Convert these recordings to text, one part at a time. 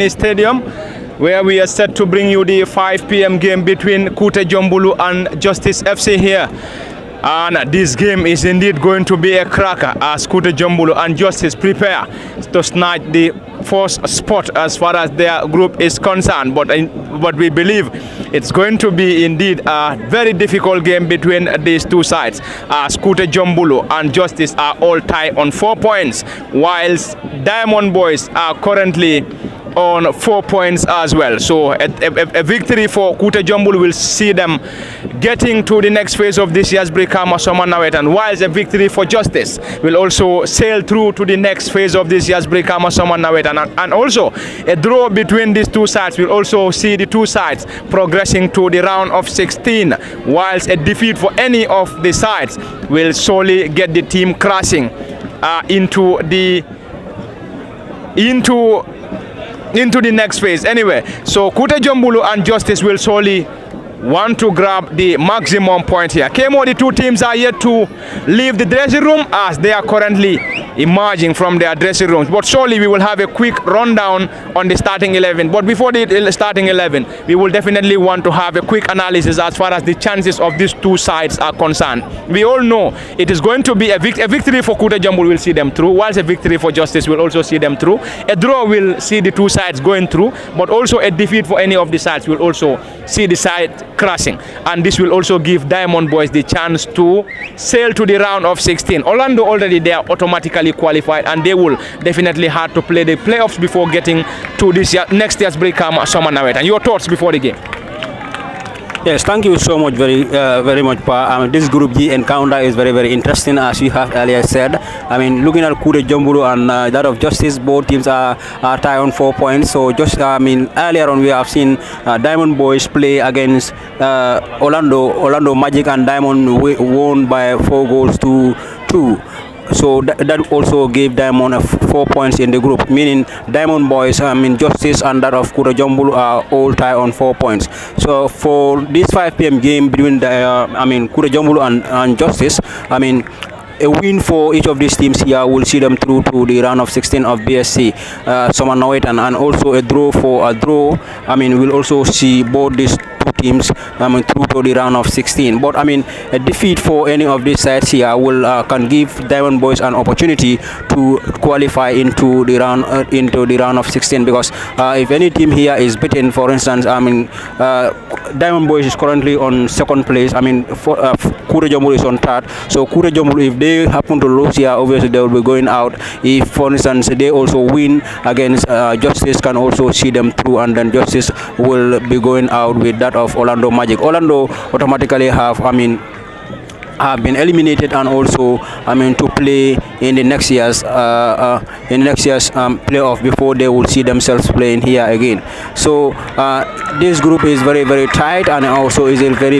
Stadium, where we are set to bring you the 5 p.m. game between Kutehjombulu and Justice FC here. And this game is indeed going to be a cracker as Kutehjombulu and Justice prepare to snatch the first spot as far as their group is concerned. But we believe it's going to be indeed a very difficult game between these two sides, as Kutehjombulu and Justice are all tied on 4 points, whilst Diamond Boys are currently on 4 points as well. So a victory for Kutehjombulu will see them getting to the next phase of this year's Brikama Summer Nawettan, whilst a victory for Justice will also sail through to the next phase of this year's Brikama Summer Nawettan. And also a draw between these two sides will also see the two sides progressing to the round of 16, whilst a defeat for any of the sides will solely get the team crashing into the next phase. Anyway, so Kutehjombulu and Justice will solely want to grab the maximum point here. KMO, the two teams are yet to leave the dressing room as they are currently emerging from their dressing rooms. But surely we will have a quick rundown on the starting 11. But before the starting 11, we will definitely want to have a quick analysis as far as the chances of these two sides are concerned. We all know it is going to be a victory for Kutehjombulu will see them through, whilst a victory for Justice will also see them through. A draw will see the two sides going through, but also a defeat for any of the sides will also see the side crashing. And this will also give Diamond Boys the chance to sail to the round of 16. Orlando already they are automatically qualified, and they will definitely have to play the playoffs before getting to this next year's Brikama Summer Nawettan. Your thoughts before the game? Yes, thank you so much, very much, Pa. This Group G encounter is very interesting, as you have earlier said. Looking at Kutehjombulu and that of Justice, both teams are tied on 4 points. So just, earlier on we have seen Diamond Boys play against Orlando Magic, and Diamond won by 4 goals to 2. So that also gave Diamond 4 points in the group, meaning Diamond Boys, Justice and that of Kutehjombulu are all tied on 4 points. So for this 5 p.m. game between Kutehjombulu and Justice, a win for each of these teams here will see them through to the round of 16 of BSC Summer Nawettan, and also a draw will also see both these two teams through to the round of 16. But a defeat for any of these sides here will can give Diamond Boys an opportunity to qualify into the round of 16, because if any team here is beaten, for instance, Diamond Boys is currently on 2nd place. Kutehjombulu is on 3rd. So Kutehjombulu, if they happen to lose here, obviously they will be going out. If, for instance, they also win against Justice, can also see them through, and then Justice will be going out with that of Orlando Magic. Orlando automatically have been eliminated, and also to play in the next year's playoff before they will see themselves playing here again. So this group is very tight, and also is a very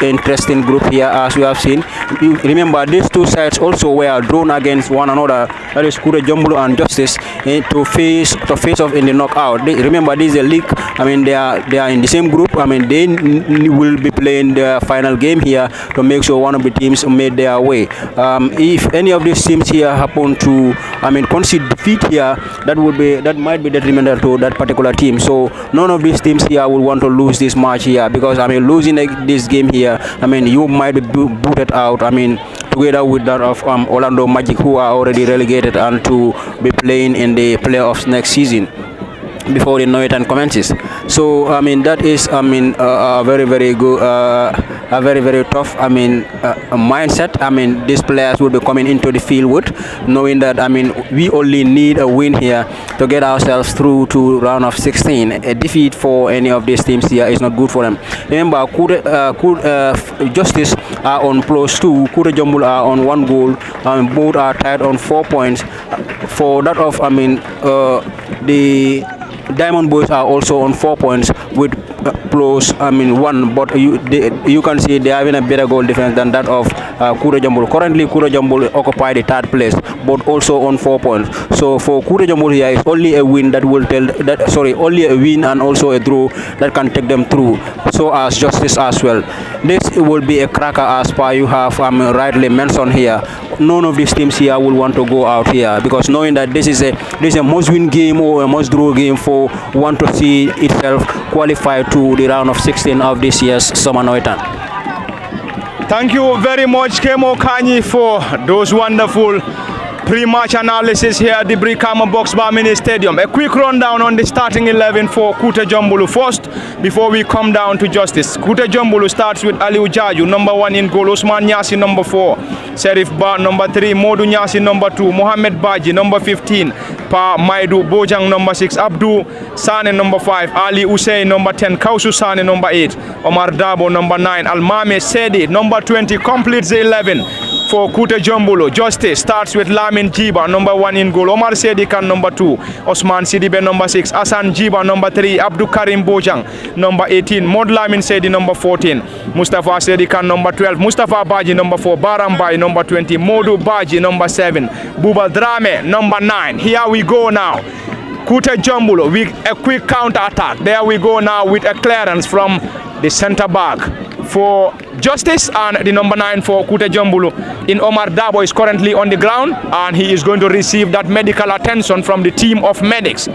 interesting group here, as we have seen. Remember, these two sides also were drawn against one another, that is Kutehjombulu and Justice, to face off in the knockout. Remember, this is a league. They are in the same group. They will be playing the final game here to make sure one of the teams made their way. If any of these teams here happen to concede defeat here, that might be detrimental to that particular team. So none of these teams here will want to lose this match here, because losing this game here, you might be booted out, together with that of Orlando Magic, who are already relegated and to be playing in the playoffs next season before the Nawettan commences. So that is a very good, a very tough mindset. These players will be coming into the field with knowing that we only need a win here to get ourselves through to round of 16. A defeat for any of these teams here is not good for them. Remember, Justice are on +2, Kutehjombulu are on 1 goal, both are tied on 4 points. For that of the Diamond Boys are also on 4 points with +1, but you can see they are having a better goal difference than that of Kutehjombulu. Currently, Kutehjombulu occupy the 3rd place, but also on 4 points. So for Kutehjombulu here is only a win that will only a win and also a draw that can take them through. So as Justice as well. This will be a cracker, as per you have rightly mentioned here. None of these teams here will want to go out here, because knowing that this is a must-win game or a must-draw game for or want to see itself qualify to the round of 16 of this year's Summer Nawettan? Thank you very much, Kemo Kanyi, for those wonderful pre-match analysis here at the Brikama Box Bar Mini Stadium. A quick rundown on the starting 11 for Kutehjombulu first before we come down to Justice. Kutehjombulu starts with Aliou Jaju, number 1 in goal, Usman Nyasi, number 4, Serif Ba, number 3, Modu Nyasi, number 2, Mohamed Baji, number 15, Pa Maidu Bojang, number 6, Abdul Sane, number 5, Ali Hussein, number 10, Kausu Sane, number 8, Omar Dabo, number 9, Almame Sedi, number 20, completes the 11 for Kutehjombulu. Justice starts with Lamin Jiba, number 1 in goal, Omar Sedikan, number 2, Osman Sidibe, number 6, Hassan Jiba, number 3, Abdul Karim Bojang, number 18, Mod Lamin Sedi, number 14, Mustafa Sedikan, number 12, Mustafa Baji, number 4, Barambai, number 20, Modu Baji, number 7, Buba Drame, number 9. Here we go now. Kutehjombulu with a quick counter attack. There we go now with a clearance from the centre back for Justice, and the number 9 for Kutehjombulu in Omar Dabo is currently on the ground, and he is going to receive that medical attention from the team of medics.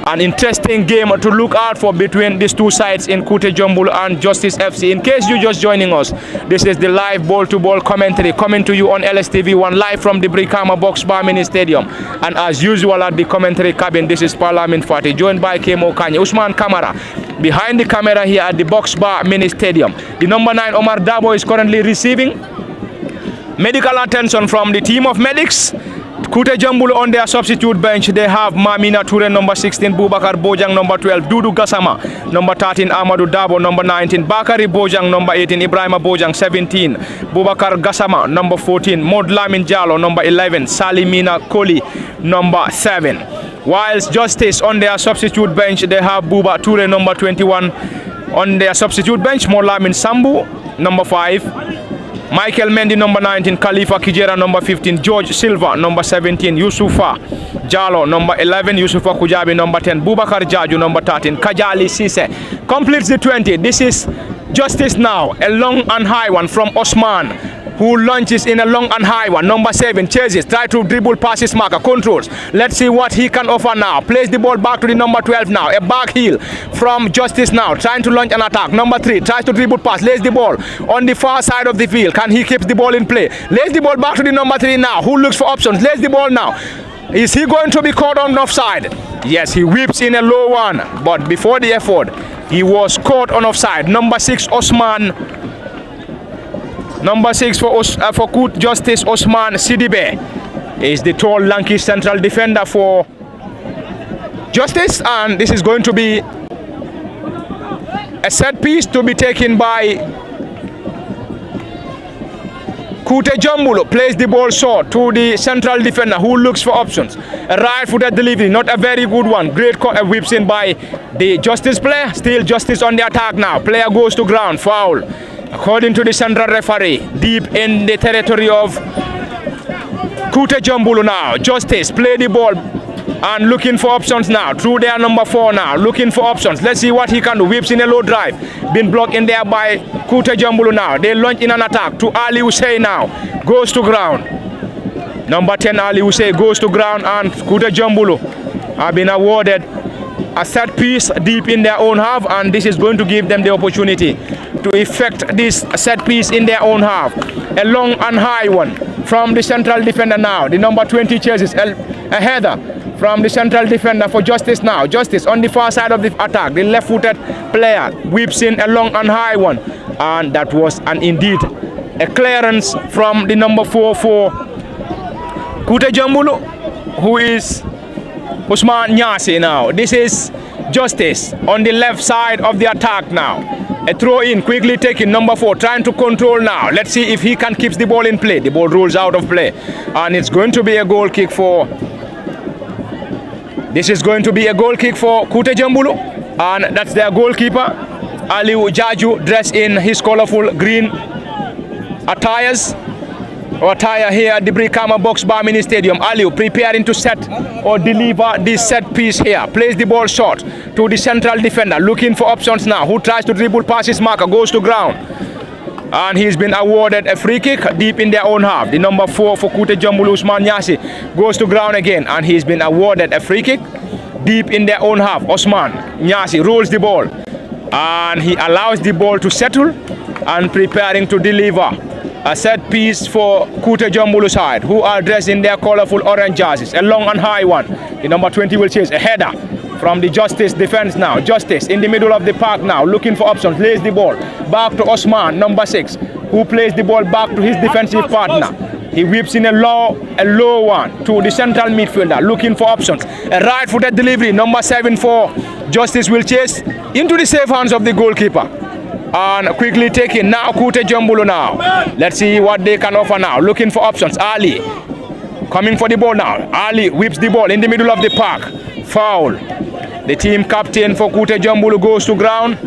An interesting game to look out for between these two sides in Kutehjombulu and Justice FC. In case you're just joining us, this is the live ball-to-ball commentary coming to you on LSTV1 live from the Brikama Box Bar Mini Stadium. And as usual at the commentary cabin, this is Parlament Fati, joined by Kemo Kanye, Usman Kamara behind the camera here at the Box Bar Mini Stadium. The number 9 Omar Dabo is currently receiving medical attention from the team of medics. Kutehjombulu on their substitute bench, they have Mamina Toure, number 16, Bubakar Bojang, number 12, Dudu Gassama, number 13, Amadou Dabo, number 19, Bakari Bojang, number 18, Ibrahima Bojang, 17, Bubakar Gassama, number 14, Mod Lamin Jallo, number 11, Salimina Koli, number 7. Whilst Justice on their substitute bench, they have Buba Toure, number 21, on their substitute bench, Mod Lamin Sambu, number 5, Michael Mendy, number 19, Khalifa Kijera, number 15, George Silva, number 17, Yusufa Jallo, number 11, Yusufa Kujabi, number 10, Bubakar Jaju, number 13, Kajali Sise. Completes the 20. This is Justice now. A long and high one from Osman, who launches in a long and high one. Number 7 chases, try to dribble past his marker, controls. Let's see what he can offer now. Plays the ball back to the number 12 now. A back heel from Justice now, trying to launch an attack. Number 3 tries to dribble pass, lays the ball on the far side of the field. Can he keep the ball in play? Lays the ball back to the number 3 now, who looks for options. Lays the ball now. Is he going to be caught on offside? Yes, he whips in a low one, but before the effort, he was caught on offside. Number 6 Osman. Number 6 for Justice, Osman Sidibe is the tall, lanky central defender for Justice, and this is going to be a set piece to be taken by Kutehjombulu. Plays the ball short to the central defender, who looks for options. A right-footed delivery, not a very good one. Great whips in by the Justice player. Still Justice on the attack now. Player goes to ground, foul. According to the central referee, deep in the territory of Kutehjombulu now. Justice play the ball and looking for options now. Through their number 4 now, looking for options. Let's see what he can do. Whips in a low drive. Been blocked in there by Kutehjombulu now. They launch in an attack to Ali Hussein now. Goes to ground. Number 10 Ali Hussein goes to ground, and Kutehjombulu have been awarded a set piece deep in their own half, and this is going to give them the opportunity to effect this set piece in their own half. A long and high one from the central defender now. The number 20 chases a header from the central defender for Justice now. Justice on the far side of the attack. The left-footed player whips in a long and high one, and that was indeed a clearance from the number 4 for Kutehjombulu, who is Usman Nyasi now. This is Justice on the left side of the attack now. A throw in, quickly taken, number 4, trying to control now. Let's see if he can keep the ball in play. The ball rolls out of play, and it's going to be a goal kick for... This is going to be a goal kick for Kutehjombulu, and that's their goalkeeper, Aliou Jaju, dressed in his colorful green attire here at the Brikama Box Bar Mini Stadium. Aliou preparing to set or deliver this set piece here. Plays the ball short to the central defender, looking for options now, who tries to dribble past his marker, goes to ground. And he's been awarded a free kick deep in their own half. The number 4 for Kutehjombulu, Usman Nyasi, goes to ground again, and he's been awarded a free kick deep in their own half. Osman Nyasi rolls the ball and he allows the ball to settle and preparing to deliver a set piece for Kutehjombulu side, who are dressed in their colorful orange jerseys. A long and high one. The number 20 will chase a header from the Justice defense now. Justice in the middle of the park now, looking for options, lays the ball back to Osman, number 6, who plays the ball back to his defensive partner. He whips in a low one to the central midfielder, looking for options. A right-footed delivery, number 7 for Justice will chase into the safe hands of the goalkeeper. And quickly taken now Kutehjombulu now. Let's see what they can offer now. Looking for options. Ali coming for the ball now. Ali whips the ball in the middle of the park. Foul. The team captain for Kutehjombulu goes to ground.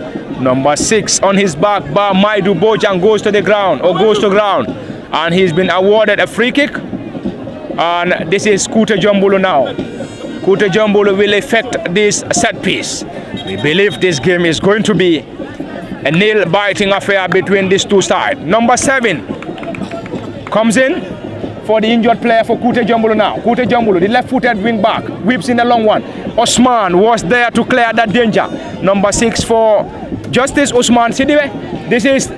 Number 6 on his back, Ba Maidu Bojang goes to the ground and he's been awarded a free kick. And this is Kutehjombulu now. Kutehjombulu will effect this set piece. We believe this game is going to be a nail-biting affair between these two sides. Number 7 comes in for the injured player for Kutehjombulu now. Kutehjombulu, the left-footed wing back, whips in a long one. Osman was there to clear that danger. Number 6 for Justice, Usman Sidibe. This is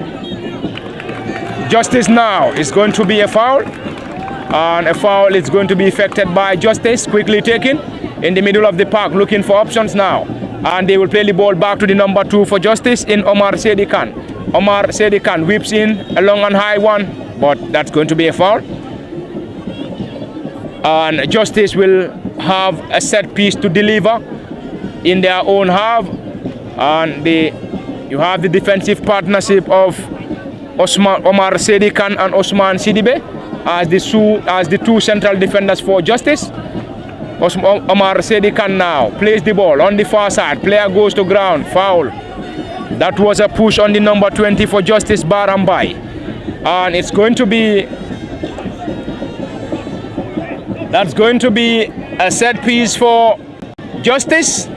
Justice now. It's going to be a foul. And a foul is going to be effected by Justice, quickly taken in the middle of the park, looking for options now. And they will play the ball back to the number 2 for Justice in Omar Sedikan. Omar Sedikan whips in a long and high one, but that's going to be a foul. And Justice will have a set piece to deliver in their own half. And you have the defensive partnership of Omar Sedikan and Osman Sidibe as the two central defenders for Justice. Omar Sedikan now plays the ball on the far side. Player goes to ground. Foul. That was a push on the number 20 for Justice Barambai. And it's going to be a set piece for Justice.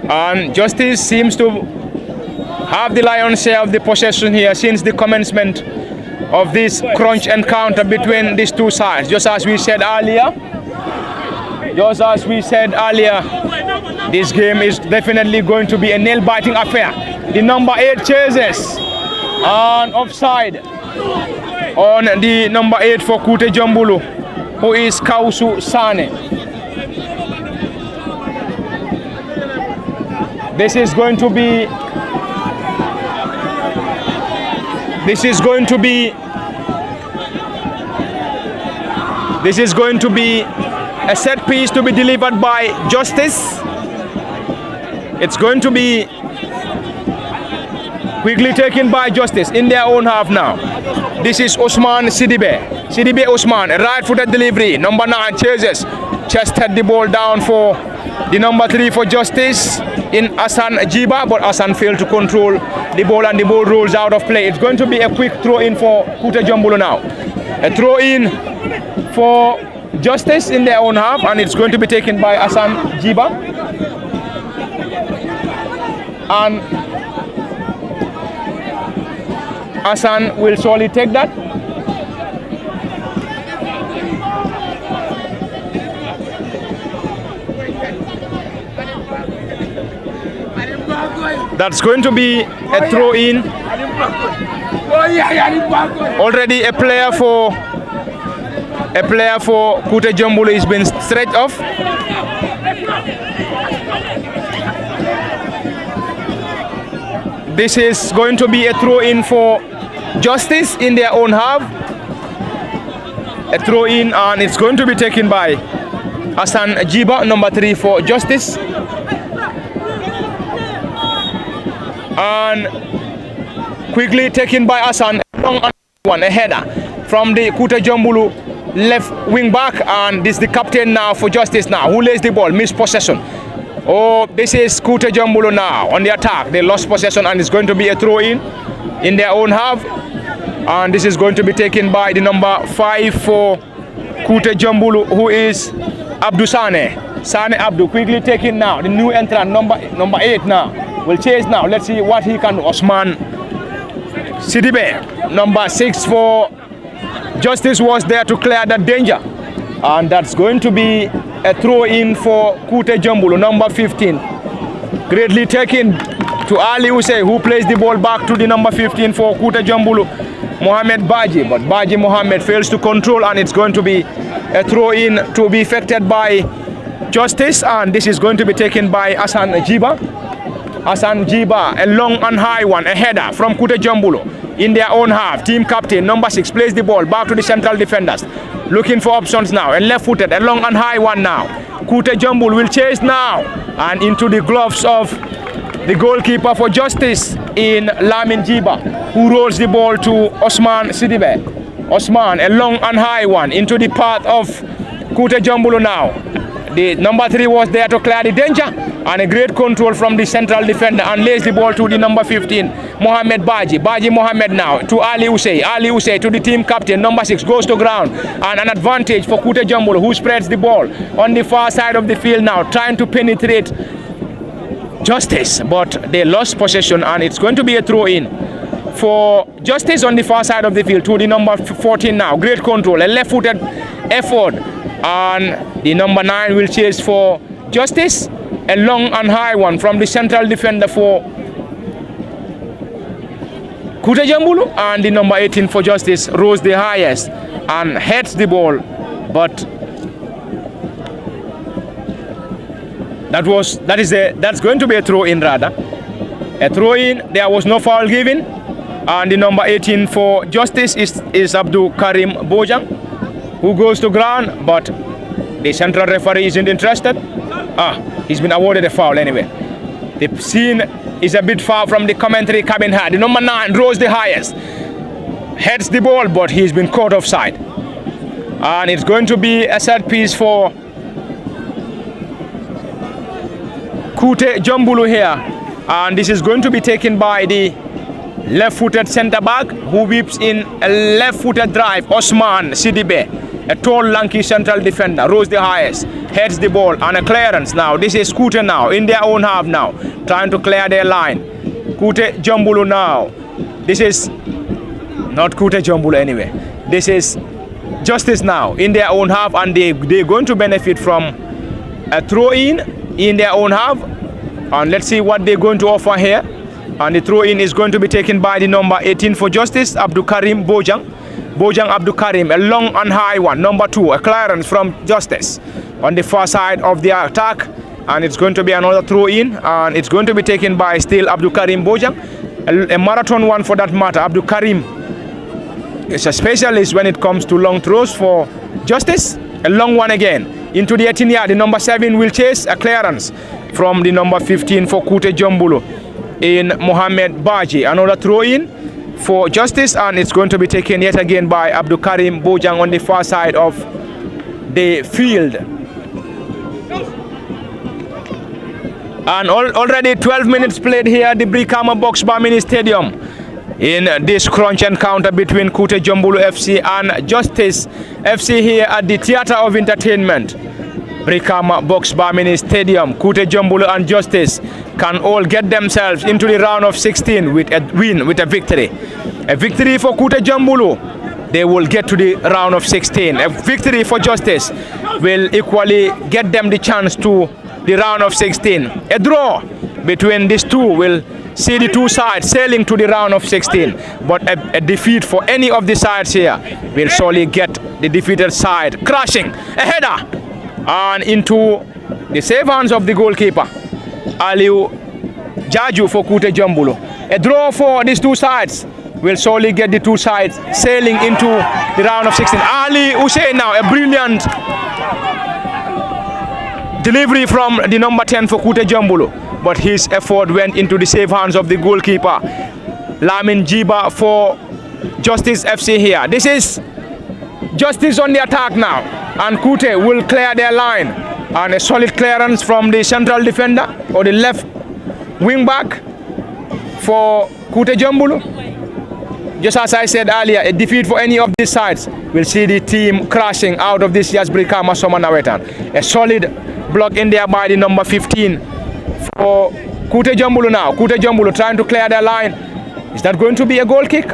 And Justice seems to have the lion's share of the possession here since the commencement of this crunch encounter between these two sides. Just as we said earlier, this game is definitely going to be a nail-biting affair. The number 8 chases and offside on the number 8 for Kutehjombulu, who is Kausu Sane. This is going to be a set piece to be delivered by Justice. It's going to be quickly taken by Justice in their own half now. This is Osman Sidibe. Sidibe Osman, a right-footed delivery. Number 9 chases, chested the ball down for the number 3 for Justice in Hassan Jiba, but Hassan failed to control the ball and the ball rolls out of play. It's going to be a quick throw-in for Kutehjombulu now. A throw-in for Justice in their own half, and it's going to be taken by Hassan Jiba. And Hassan will surely take that. That's going to be a throw-in. Already a player for Kutehjombulu has been stretched off. This is going to be a throw-in for Justice in their own half. A throw-in, and it's going to be taken by Hassan Jiba, number 3 for Justice. And quickly taken by Hassan, a header from the Kutehjombulu left wing back, and this is the captain now for Justice now, who lays the ball, missed possession. Oh, this is Kutehjombulu now on the attack. They lost possession, and it's going to be a throw-in in their own half. And this is going to be taken by the number 5 for Kutehjombulu, who is Abdu Sane. Sane Abdu quickly taken now. The new entrant, number 8 now, will chase now. Let's see what he can do. Osman Sidibe, number 6 for Justice, was there to clear that danger. And that's going to be a throw in for Kutehjombulu, number 15. Greatly taken to Ali Usey, who plays the ball back to the number 15 for Kutehjombulu, Mohamed Baji. But Baji Mohamed fails to control, and it's going to be a throw in to be effected by Justice, and this is going to be taken by Hassan Jiba. Hassan Jiba, a long and high one, a header from Kutehjombulu in their own half. Team captain, number 6, plays the ball back to the central defenders. Looking for options now, and left-footed, a long and high one now. Kutehjombulu will chase now, and into the gloves of the goalkeeper for Justice in Lamin Jiba, who rolls the ball to Osman Sidibe. Osman, a long and high one into the path of Kutehjombulu now. The number 3 was there to clear the danger, and a great control from the central defender, and lays the ball to the number 15, Mohamed Baji. Baji Mohamed now to Ali Usey. Ali Usey to the team captain, number 6, goes to ground, and an advantage for Kutehjombulu, who spreads the ball on the far side of the field now, trying to penetrate Justice, but they lost possession, and it's going to be a throw in for Justice on the far side of the field to the number 14 now. Great control, a left-footed effort, and the number 9 will chase for Justice, a long and high one from the central defender for Kutehjombulu, and the number 18 for Justice rose the highest and heads the ball, but that's going to be a throw in rather. A throw in, there was no foul given, and the number 18 for Justice is Abdul Karim Bojang, who goes to ground, but the central referee isn't interested. He's been awarded a foul anyway. The scene is a bit far from the commentary cabin here. The number 9 rose the highest, heads the ball, but he's been caught offside, and it's going to be a set piece for Kutehjombulu here, and this is going to be taken by the left-footed centre back, who whips in a left-footed drive. Osman Sidibe, a tall, lanky central defender, rose the highest, heads the ball, and a clearance now. This is Kute now in their own half now, trying to clear their line. Kutehjombulu now. This is not Kutehjombulu anyway. This is Justice now in their own half, and they're going to benefit from a throw-in their own half, and let's see what they're going to offer here. And the throw-in is going to be taken by the number 18 for Justice, Abdul Karim Bojang. Bojang Abdul Karim, a long and high one. Number 2, a clearance from Justice on the far side of the attack, and it's going to be another throw-in, and it's going to be taken by still Abdul Karim Bojang, a marathon one for that matter. Abdul Karim is a specialist when it comes to long throws for Justice. A long one again into the 18-yard. The number 7 will chase, a clearance from the number 15 for Kutehjombulu in Mohamed Baji. Another throw-in for Justice, and it's going to be taken yet again by Abdul Karim Bojang on the far side of the field. And already 12 minutes played here at the Brikama Boxbar Mini Stadium in this crunch encounter between Kutehjombulu FC and Justice FC here at the Theatre of Entertainment, Brikama Boxbar Mini Stadium. Kutehjombulu and Justice can all get themselves into the round of 16 with a win, with a victory. A victory for Kutehjombulu, they will get to the round of 16. A victory for Justice will equally get them the chance to the round of 16. A draw between these two will see the two sides sailing to the round of 16, but a defeat for any of the sides here will surely get the defeated side crashing. A header and into the safe hands of the goalkeeper, Aliu Jaju for Kutehjombulu. A draw for these two sides will surely get the two sides sailing into the round of 16. Ali Hussein now, a brilliant delivery from the number 10 for Kutehjombulu, but his effort went into the safe hands of the goalkeeper, Lamin Jiba for Justice FC here. This is Justice on the attack now, and Kute will clear their line, and a solid clearance from the central defender or the left wing back for Kutehjombulu. Just as I said earlier, a defeat for any of these sides will see the team crashing out of this year's Brikama Summer Nawettan. A solid block in there by the number 15 for Kutehjombulu now. Kutehjombulu trying to clear their line. Is that going to be a goal kick?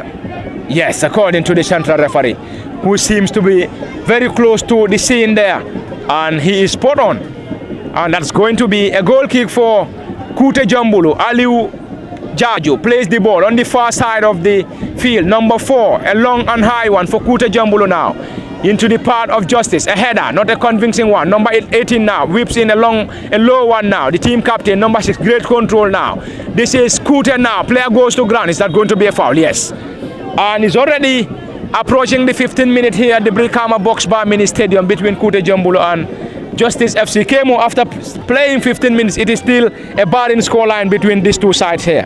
Yes, according to the central referee, who seems to be very close to the scene there. and he is spot on. And that's going to be a goal kick for Kutehjombulu. Aliu Jaju plays the ball on the far side of the field. Number 4, a long and high one for Kutehjombulu now. Into the part of Justice, a header, not a convincing one. Number 18 now, whips in a low one now. The team captain, number 6, great control now. This is Kute now, player goes to ground. Is that going to be a foul? Yes. And he's already approaching the 15th minute here at the Brikama Box Bar Mini Stadium between Kutehjombulu and Justice FC. Kemo, after playing 15 minutes, it is still a barring scoreline between these two sides here.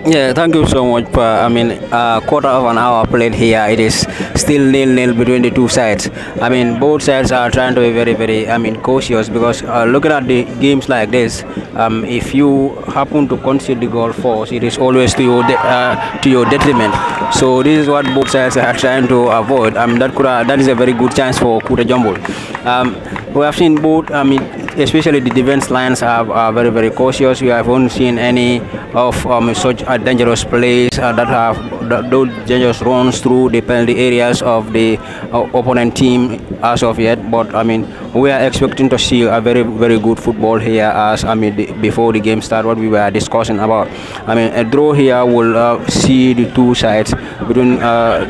Yeah, thank you so much. I mean, quarter of an hour played here. It is still 0-0 between the two sides. I mean, both sides are trying to be very, very, cautious, because looking at the games like this, if you happen to concede the goal first, it is always to your detriment. So this is what both sides are trying to avoid. That is a very good chance for Kutehjombulu. We have seen both. Especially the defense lines are very, very cautious. We haven't seen any of such dangerous plays that have those dangerous runs through the penalty areas of the opponent team as of yet. But we are expecting to see a very, very good football here, as before the game started, what we were discussing about. A draw here will see the two sides, between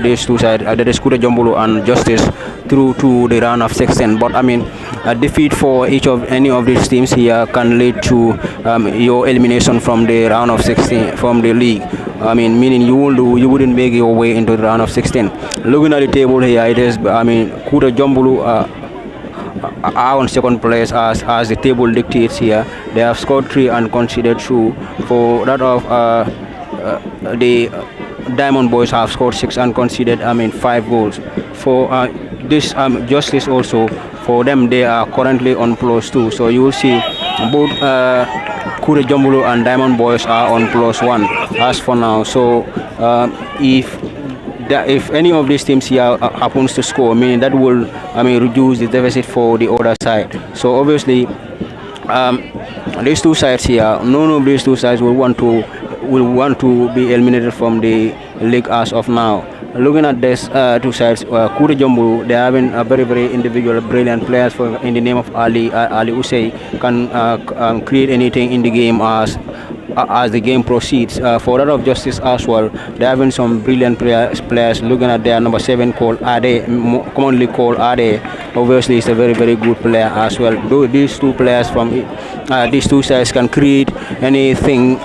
these two sides, that is Kutehjombulu and Justice, through to the round of 16. But a defeat for any of these teams here can lead to your elimination from the round of 16 from the league. Meaning you wouldn't make your way into the round of 16. Looking at the table here, it is Kutehjombulu are on second place as the table dictates here. They have scored 3 and conceded 2. For that of the Diamond Boys have scored 6 and conceded 5 goals. For this Justice also, for them, they are currently on +2. So you will see both Kutehjombulu and Diamond Boys are on +1 as for now. So if any of these teams here happens to score, meaning that will reduce the deficit for the other side. So obviously these two sides here, none of these two sides will want to be eliminated from the league as of now. Looking at these two sides, Kutehjombulu, they are having a very, very individual, brilliant players in the name of Ali Usey, can create anything in the game as the game proceeds. For that of Justice as well, they are having some brilliant players. Looking at their number 7 called Ade, commonly called Ade, obviously is a very, very good player as well. Though these two players from these two sides can create anything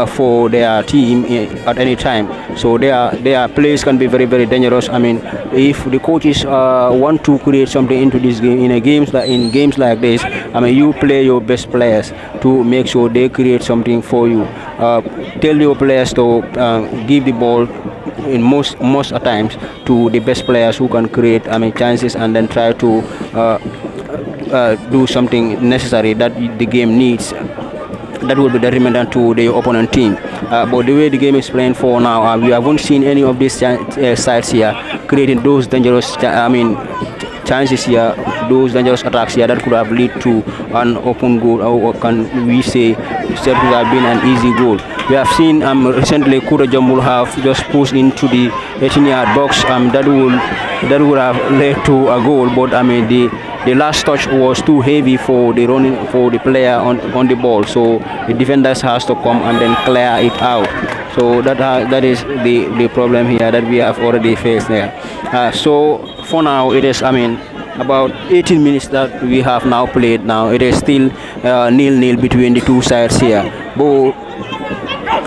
for their team at any time. So their plays can be very, very dangerous. If the coaches want to create something into this game, in games like this, you play your best players to make sure they create something for you. Tell your players to give the ball in most times to the best players who can create chances, and then try to do something necessary that the game needs, that will be detrimental to the opponent team. But the way the game is playing for now, we haven't seen any of these sides here creating those dangerous chances here, those dangerous attacks here that could have led to an open goal, or can we say that would have been an easy goal. We have seen recently Kutehjombulu have just pushed into the 18-yard box, that would have led to a goal, but the last touch was too heavy for the player on the ball, so the defenders has to come and then clear it out. So that is the problem here that we have already faced there. So for now, it is about 18 minutes that we have now played. Now it is still 0-0 between the two sides here. But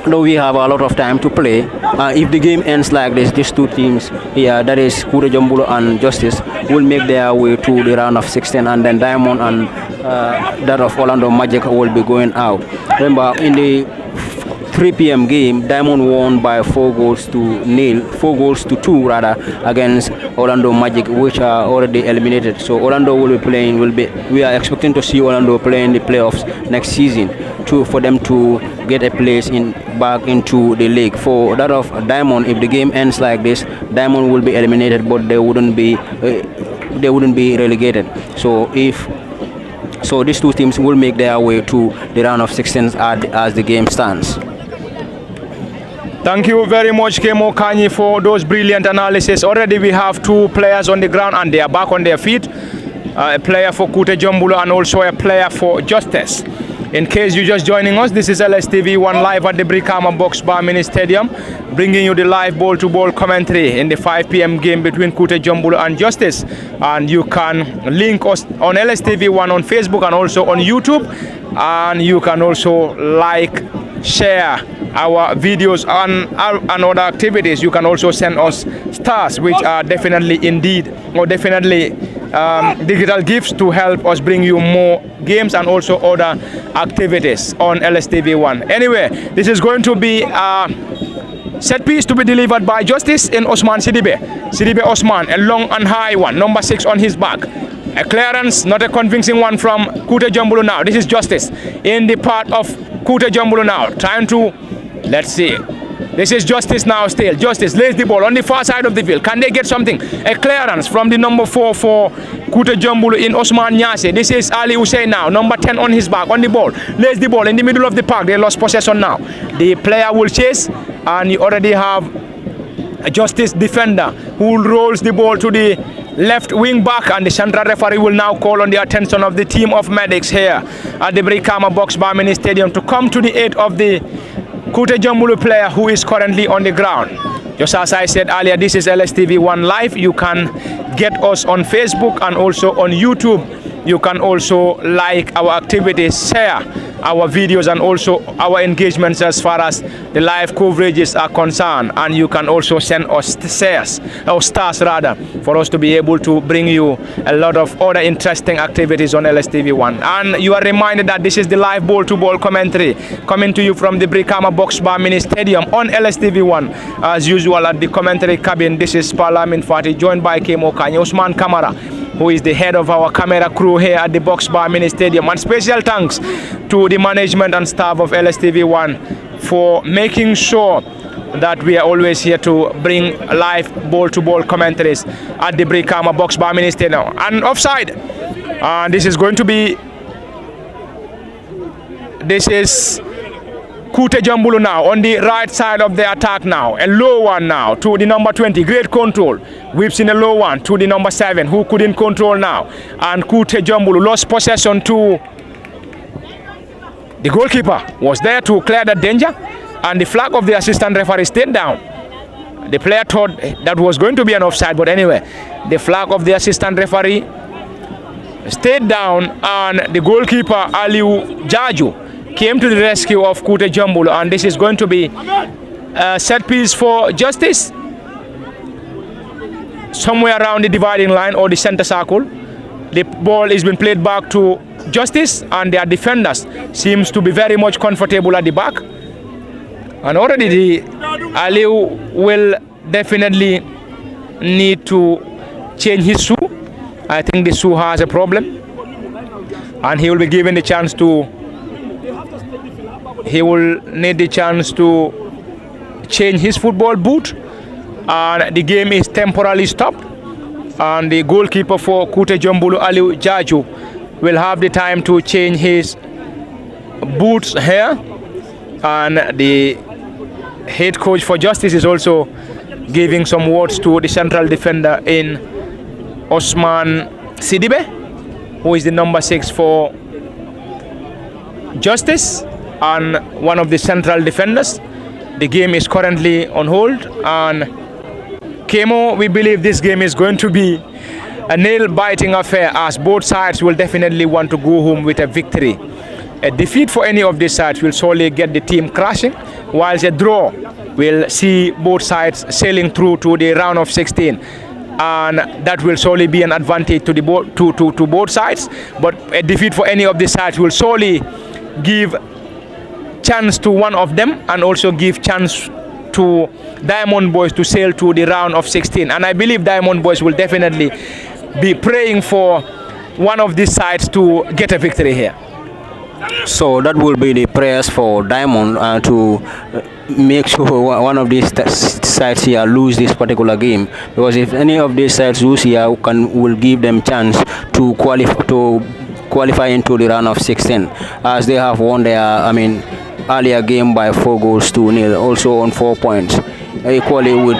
though we have a lot of time to play, if the game ends like this, these two teams here, that is Kutehjombulu and Justice, will make their way to the round of 16, and then Diamond and that of Orlando Magic will be going out. Remember, in the 3 p.m. game, Diamond won by 4 goals to 2 rather, against Orlando Magic, which are already eliminated. So Orlando will be playing. We are expecting to see Orlando play in the playoffs next season, for them to get a place back into the league. For that of Diamond, if the game ends like this, Diamond will be eliminated, but they wouldn't be relegated. So these two teams will make their way to the round of 16 as the game stands. Thank you very much, Kemo Kanyi, for those brilliant analysis. Already we have 2 players on the ground and they are back on their feet. A player for Kutehjombulu and also a player for Justice. In case you're just joining us, this is LSTV1 live at the Brikama Box Bar Mini Stadium, bringing you the live ball-to-ball commentary in the 5 p.m. game between Kutehjombulu and Justice. And you can link us on LSTV1 on Facebook and also on YouTube. And you can also like, share our videos and other activities. You can also send us stars, which are definitely digital gifts to help us bring you more games and also other activities on LSTV1. Anyway, this is going to be a set piece to be delivered by Justice in Osman Sidibe. Sidibe Osman, a long and high one, number 6 on his back. A clearance, not a convincing one from Kutehjombulu now. This is Justice in the part of Kutehjombulu now, trying to, let's see. This is Justice now still. Justice lays the ball on the far side of the field. Can they get something? A clearance from the number 4 for Kutehjombulu in Osman Nyase. This is Ali Hussein now, number 10 on his back, on the ball. Lays the ball in the middle of the park. They lost possession now. The player will chase, and you already have a Justice defender who rolls the ball to the left wing back, and the central referee will now call on the attention of the team of medics here at the Brikama Box Bar Mini Stadium to come to the aid of the Kutehjombulu player who is currently on the ground. Just as I said earlier, this is LSTV1 live. You can get us on Facebook and also on YouTube. You can also like our activities, share our videos and also our engagements as far as the live coverages are concerned. And you can also send us shares, or stars rather, for us to be able to bring you a lot of other interesting activities on LSTV1. And you are reminded that this is the live ball-to-ball commentary coming to you from the Brikama Box Bar Mini Stadium on LSTV1. As usual at the commentary cabin, this is Parlamin Fati, joined by Kemo Kanyi, Usman Kamara, who is the head of our camera crew here at the Box Bar Mini Stadium. And special thanks to the management and staff of LSTV1 for making sure that we are always here to bring live ball-to-ball commentaries at the Brikama Box Bar Mini Stadium. And offside, this is going to be, this is Kutehjombulu now on the right side of the attack now. A low one now to the number 20. Great control. Whips in a low one to the number 7 who couldn't control now. And Kutehjombulu lost possession to the goalkeeper. Was there to clear that danger. And the flag of the assistant referee stayed down. The player thought that was going to be an offside. But anyway, the flag of the assistant referee stayed down. And the goalkeeper, Aliu Jaju, came to the rescue of Kutehjombulu, and this is going to be a set piece for Justice somewhere around the dividing line or the center circle. The ball is being played back to Justice, and their defenders seems to be very much comfortable at the back. And already the Aliu will definitely need to change his shoe. I think the shoe has a problem, and he will be given the chance to. He will need the chance to change his football boot, and the game is temporarily stopped. And the goalkeeper for Kutehjombulu, Aliu Jaju, will have the time to change his boots here. And the head coach for Justice is also giving some words to the central defender in Osman Sidibe, who is the number 6 for Justice and one of the central defenders. The game is currently on hold, and Kemo, we believe this game is going to be a nail-biting affair, as both sides will definitely want to go home with a victory. A defeat for any of these sides will surely get the team crashing, whilst a draw will see both sides sailing through to the round of 16. And that will surely be an advantage to both sides. But a defeat for any of the sides will surely give chance to one of them, and also give chance to Diamond Boys to sail to the round of 16. And I believe Diamond Boys will definitely be praying for one of these sides to get a victory here. So that will be the prayers for Diamond to make sure one of these sides here lose this particular game, because if any of these sides lose here, will give them chance to qualify into the round of 16, as they have won their earlier game by 4-0, also on 4 points, equally with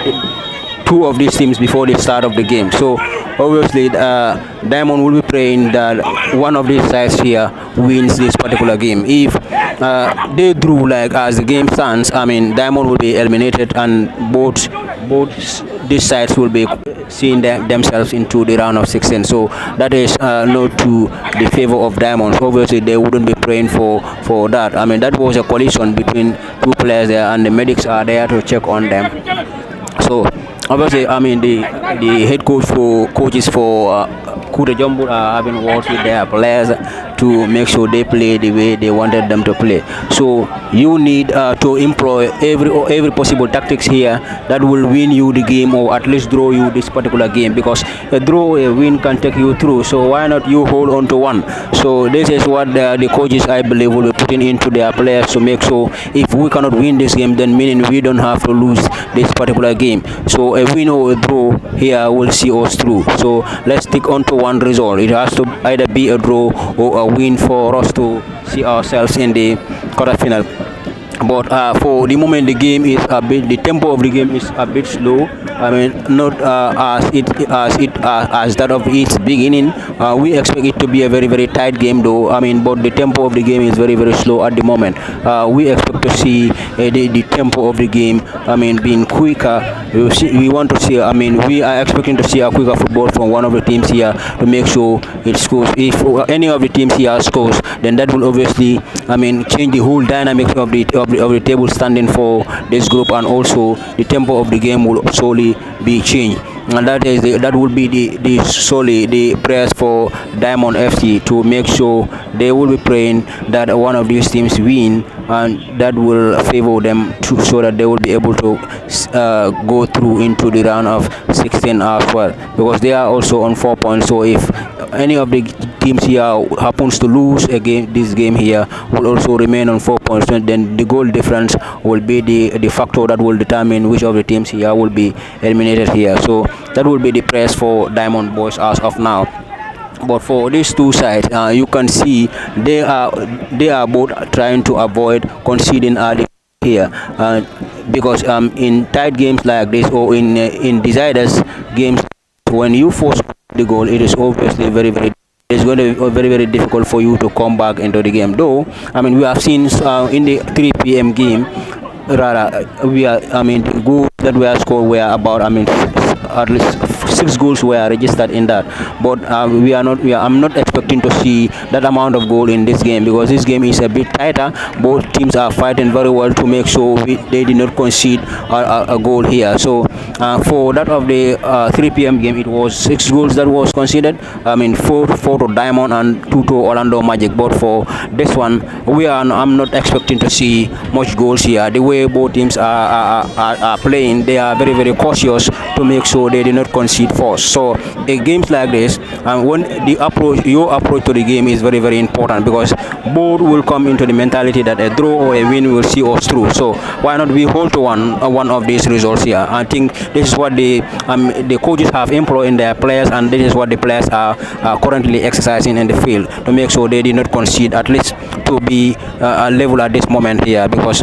two of these teams before the start of the game. So obviously Diamond will be praying that one of these sides here wins this particular game. If they drew, like as the game stands, I mean Diamond will be eliminated and both these sides will be seeing themselves into the round of 16. So that is not to the favor of Diamond. Obviously they wouldn't be praying for that. I mean that was a collision between two players there, and the medics are there to check on them. So obviously, I mean the head coaches for Kutehjombulu are having words with their players to make sure they play the way they wanted them to play. So you need to employ every possible tactics here that will win you the game, or at least draw you this particular game, because a draw, a win can take you through. So why not you hold on to one? So this is what the coaches, I believe, will be putting into their players to make sure if we cannot win this game, then meaning we don't have to lose this particular game. So a win or a draw here will see us through. So let's stick on to one result. It has to either be a draw or a win for us to see ourselves in the quarterfinal. But for the moment, the game is the tempo of the game is a bit slow. I mean, not as that of its beginning. We expect it to be a very tight game, though. I mean, but the tempo of the game is very slow at the moment. We expect to see the tempo of the game, I mean, being quicker. We want to see. I mean, we are expecting to see a quicker football from one of the teams here to make sure it scores. If any of the teams here scores, then that will obviously, I mean, change the whole dynamics of the table standing for this group, and also the tempo of the game will solely be changed. And that will be the solely the prayers for Diamond FC, to make sure they will be praying that one of these teams win, and that will favor them so that they will be able to go through into the round of 16 as well, because they are also on 4 points. So if any of the teams here happens to lose this game here, will also remain on 4 points, and then the goal difference will be the factor that will determine which of the teams here will be eliminated here. So that will be the press for Diamond boys as of now. But for these two sides, you can see they are both trying to avoid conceding early here, because in tight games like this, or in deciders games, when you force the goal, it is obviously it's going to be very difficult for you to come back into the game. Though, I mean, we have seen in the 3 p.m. game, the goals that were scored were about, I mean, at least 6 goals were registered in that. But I'm not expecting to see that amount of goal in this game, because this game is a bit tighter. Both teams are fighting very well to make sure they did not concede a goal here. So for that of the 3 p.m. game, it was 6 goals that was conceded. I mean, 4 to Diamond and 2 to Orlando Magic. But for this one, I'm not expecting to see much goals here. The way both teams are playing, they are very cautious to make sure they do not concede first. So in games like this, when your approach to the game is very important, because both will come into the mentality that a draw or a win will see us through. So why not we hold to one of these results here? I think this is what the coaches have employed in their players, and this is what the players are currently exercising in the field, to make sure they did not concede, at least to be level at this moment here, because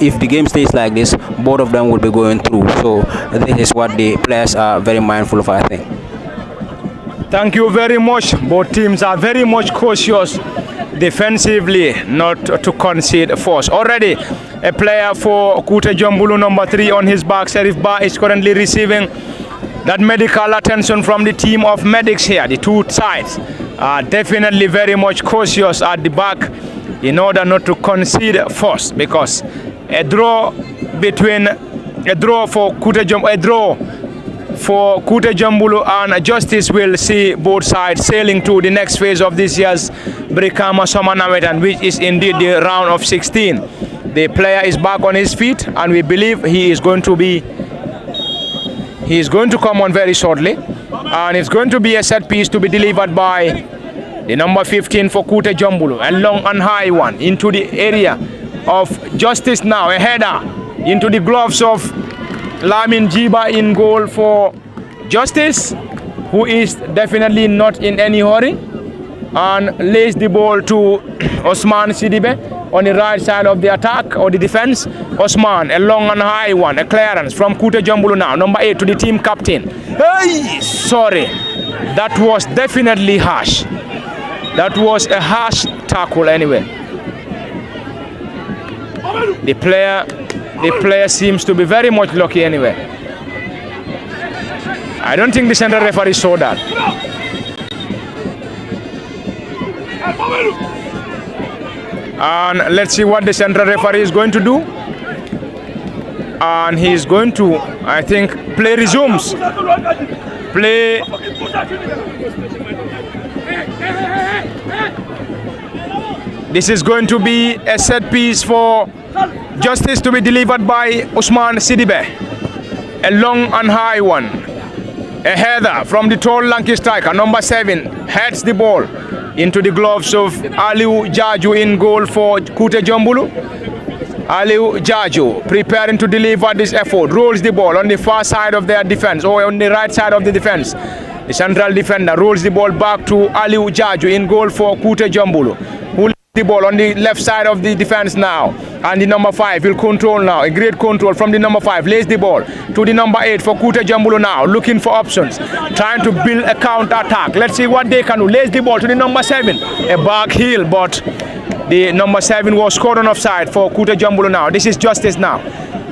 if the game stays like this, both of them will be going through. So this is what the players are very mindful of, I think. Thank you very much. Both teams are very much cautious defensively, not to concede force. Already a player for Kutehjombulu, number 3 on his back, Sheriff Ba, is currently receiving that medical attention from the team of medics here. The two sides are definitely very much cautious at the back in order not to concede force, because a draw for Kutehjombulu and Justice will see both sides sailing to the next phase of this year's Brikama Summer Nawettan, which is indeed the round of 16. The player is back on his feet, and we believe he is going to come on very shortly, and it's going to be a set piece to be delivered by the number 15 for Kutehjombulu, a long and high one into the area of Justice. Now a header into the gloves of Lamin Jiba in goal for Justice, who is definitely not in any hurry, and lays the ball to Osman Sidibe. on the right side of the attack or the defense. Osman, a long and high one, a clearance from Kutehjombulu now. Number 8 to the team captain. Hey, sorry. That was definitely harsh. That was a harsh tackle anyway. The player seems to be very much lucky anyway. I don't think the central referee saw that. And let's see what the central referee is going to do. And he's going to, I think, play resumes. Play. This is going to be a set piece for Justice to be delivered by Usman Sidibe. A long and high one. A header from the tall lanky striker. Number 7 heads the ball into the gloves of Aliu Jaju in goal for Kutehjombulu. Aliu Jaju preparing to deliver this effort. Rolls the ball on the far side of their defense or on the right side of the defense. The central defender rolls the ball back to Aliu Jaju in goal for Kutehjombulu, who leaves the ball on the left side of the defense now. And the number 5 will control now. A great control from the number 5. Lays the ball to the number 8 for Kutehjombulu now. Looking for options. Trying to build a counter attack. Let's see what they can do. Lays the ball to the number 7. A back heel, but the number 7 was scored on offside for Kutehjombulu now. This is Justice now.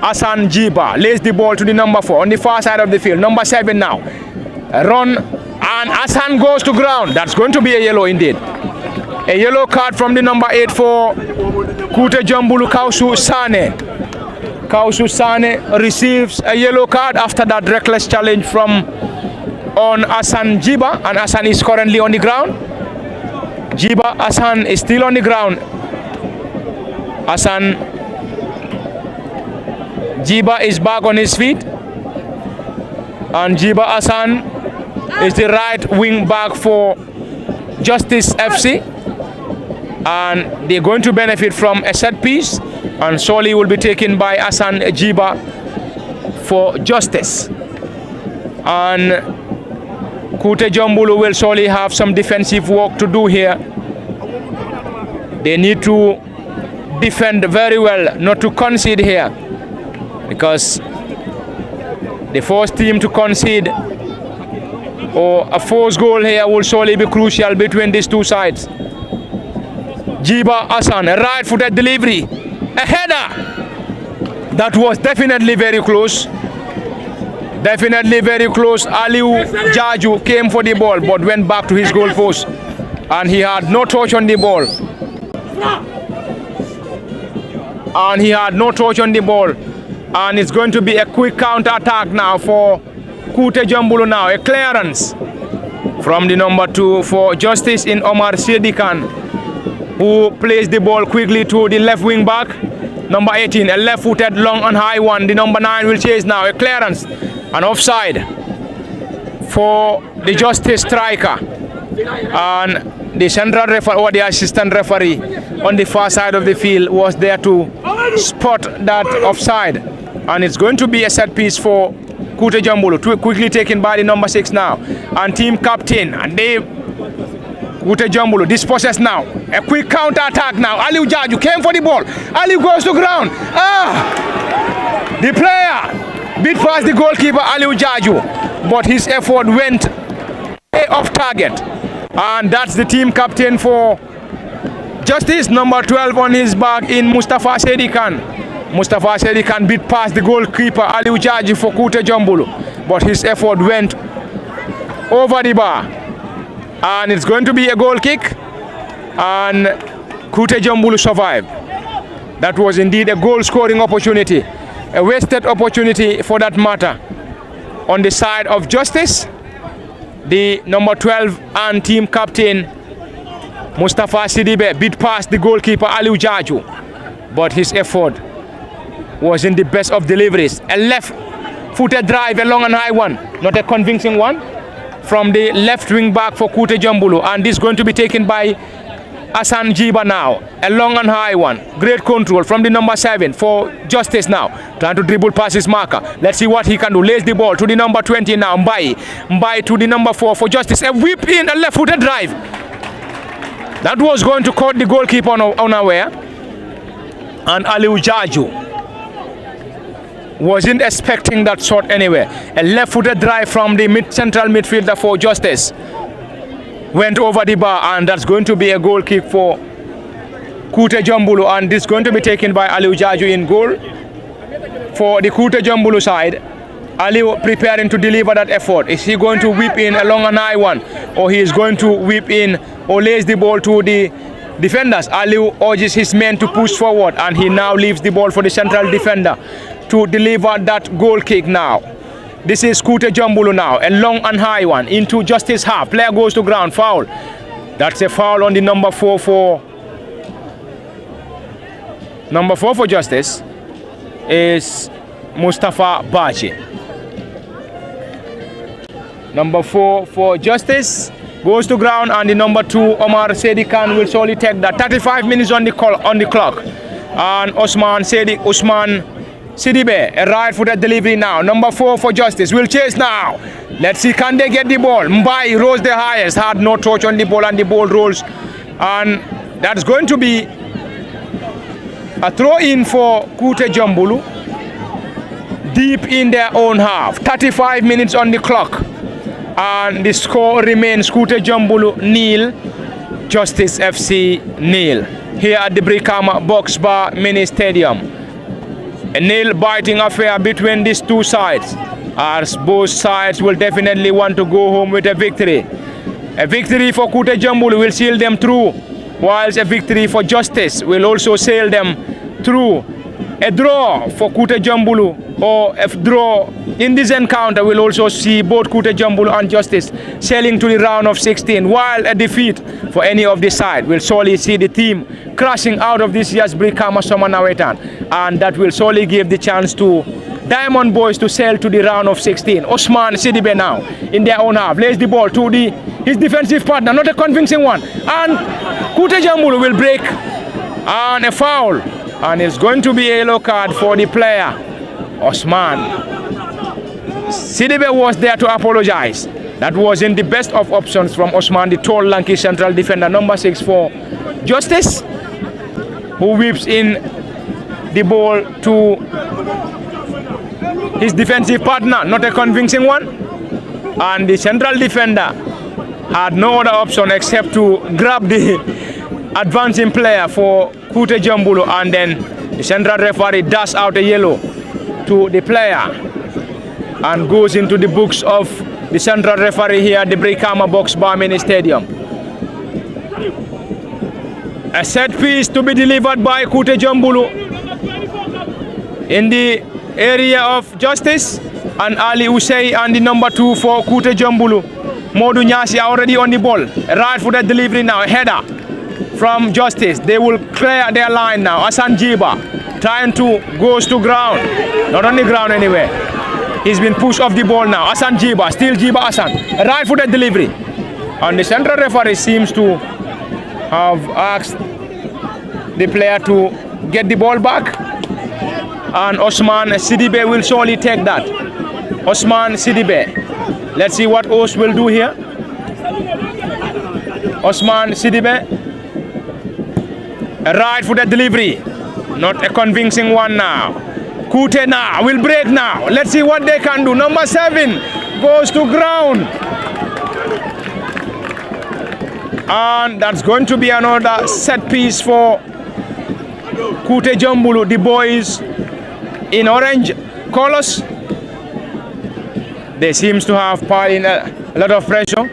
Hassan Jiba lays the ball to the number 4 on the far side of the field. Number 7 now. A run and Hassan goes to ground. That's going to be a yellow indeed. A yellow card from the number 8 for Kutehjombulu, Kausu Sane. Kausu Sane receives a yellow card after that reckless challenge from on Hassan Jiba, and Hassan is currently on the ground. Hassan is still on the ground. Jiba is back on his feet, and Jiba Hassan is the right wing back for Justice FC. And they're going to benefit from a set piece, and Soli will be taken by Hassan Jiba for Justice. And Kutehjombulu will surely have some defensive work to do here. They need to defend very well, not to concede here, because the first team to concede or a forced goal here will surely be crucial between these two sides. Jiba Hassan, a right-footed delivery, a header. That was definitely very close. Definitely very close. Aliu Jaju came for the ball but went back to his goal post, and he had no touch on the ball. And it's going to be a quick counter attack now for Kutehjombulu now. A clearance from the number 2 for Justice in Omar Sedikan, who plays the ball quickly to the left wing back. Number 18, a left-footed long and high one. The number 9 will chase now. A clearance, an offside for the Justice striker. And the central referee or the assistant referee on the far side of the field was there to spot that offside. And it's going to be a set piece for Kutehjombulu, quickly taken by the number 6 now. And team captain, and they Kutehjombulu dispossessed now. A quick counter attack now. Aliu Jaju came for the ball. Aliu goes to ground. The player beat past the goalkeeper Aliu Jaju, but his effort went off target. And that's the team captain for Justice, number 12 on his back in Mustafa Sedikan. Mustafa Sedikan beat past the goalkeeper Aliu Jaju for Kutehjombulu, but his effort went over the bar. And it's going to be a goal kick, and Kutehjombulu survived. That was indeed a goal scoring opportunity, a wasted opportunity for that matter. On the side of Justice, the number 12 and team captain Mustafa Sidibe beat past the goalkeeper Aliu Jaju, but his effort was in the best of deliveries. A left-footed drive, a long and high one, not a convincing one, from the left wing back for Kutehjombulu, and this is going to be taken by Hassan Jiba now. A long and high one. Great control from the number 7 for Justice now. Trying to dribble past his marker. Let's see what he can do. Lays the ball to the number 20 now. Mbai to the number 4 for Justice. A whip in, a left-footed drive. That was going to caught the goalkeeper unaware. And Aliu Jaju wasn't expecting that shot anyway. A left-footed drive from the central midfielder for Justice. Went over the bar, and that's going to be a goal kick for Kutehjombulu, and this is going to be taken by Aliu Jaju in goal for the Kutehjombulu side. Aliu preparing to deliver that effort. Is he going to whip in a long and high one, or he is going to whip in or lays the ball to the defenders? Aliu urges his men to push forward, and he now leaves the ball for the central defender to deliver that goal kick now. This is Kutehjombulu now, a long and high one into Justice half. Player goes to ground, foul. That's a foul on the number 4 for Justice is Mustafa Baji. Number 4 for Justice goes to ground, and the number 2 Omar Sedikan will surely take that. 35 minutes on the clock, and Usman Sidibe, a right-footed delivery now. Number 4 for Justice will chase now. Let's see, can they get the ball? Mbai rose the highest, had no touch on the ball, and the ball rolls. And that's going to be a throw-in for Kutehjombulu deep in their own half. 35 minutes on the clock. And the score remains Kutehjombulu 0, Justice FC 0. Here at the Brikama Box Bar Mini Stadium. A nail-biting affair between these two sides, as both sides will definitely want to go home with a victory. A victory for Kutehjombulu will sail them through, whilst a victory for Justice will also sail them through. A draw for Kutehjombulu, or a draw in this encounter, will also see both Kutehjombulu and Justice sailing to the round of 16, while a defeat for any of the side will surely see the team crashing out of this year's Brikama Summer Nawettan, and that will surely give the chance to Diamond Boys to sail to the round of 16. Osman Sidibe now in their own half lays the ball to his defensive partner, not a convincing one, and Kutehjombulu will break, and a foul, and it's going to be a yellow card for the player Osman. Sidibe was there to apologize. That wasn't the best of options from Osman, the tall, lanky central defender, number 6 for Justice, who whips in the ball to his defensive partner, not a convincing one. And the central defender had no other option except to grab the advancing player for Kutehjombulu, and then the central referee dashes out a yellow to the player and goes into the books of the central referee here at the Brikama Box Bar Mini Stadium. A set piece to be delivered by Kutehjombulu in the area of Justice, and Ali Usei and the number 2 for Kutehjombulu, Modu Nyasi, already on the ball. A right-footed delivery now, a header from Justice. They will clear their line now. Hassan Jiba trying to goes to ground, not on the ground anyway. He's been pushed off the ball now. Hassan Jiba, still Jiba Hassan. A right-footed delivery. And the central referee seems to have asked the player to get the ball back. And Osman Sidibe will surely take that. Osman Sidibe. Let's see what Os will do here. Osman Sidibe. A right-footed delivery. Not a convincing one now. Kute now will break now. Let's see what they can do. Number 7 goes to ground. And that's going to be another set piece for Kutehjombulu. The boys in orange colors. They seems to have piled in a lot of pressure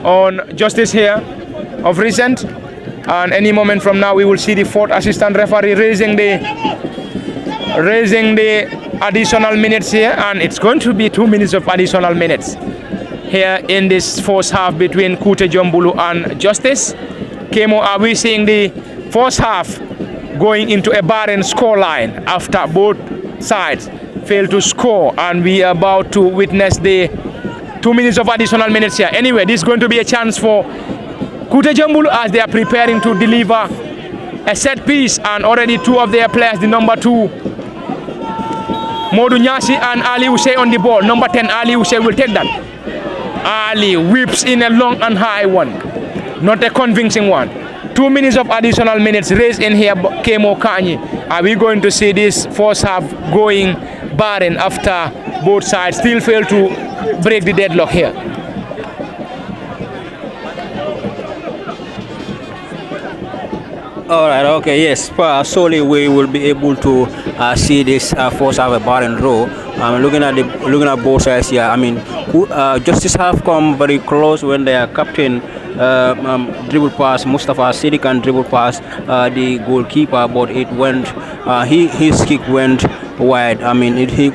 on Justice here of recent. And any moment from now we will see the 4th assistant referee raising the additional minutes here, and it's going to be 2 minutes of additional minutes here in this first half between Kutehjombulu and Justice. Kemo, are we seeing the first half going into a barren scoreline after both sides failed to score, and we are about to witness the 2 minutes of additional minutes here? Anyway, this is going to be a chance for Kutehjombulu as they are preparing to deliver a set piece, and already 2 of their players, the number 2 Modu Nyasi and Ali Usei on the ball. Number 10 Ali Usei will take that. Ali whips in a long and high one, not a convincing one. 2 minutes of additional minutes raised in here, Kemo Kanyi. Are we going to see this first half going barren after both sides still fail to break the deadlock here? All right. Okay. Yes. Solely we will be able to see this first half a barren draw. Looking at both sides here. I mean, Justice have come very close when their captain dribble pass Mustafa Siddiq and dribble pass the goalkeeper, but it went. His kick went wide. I mean, he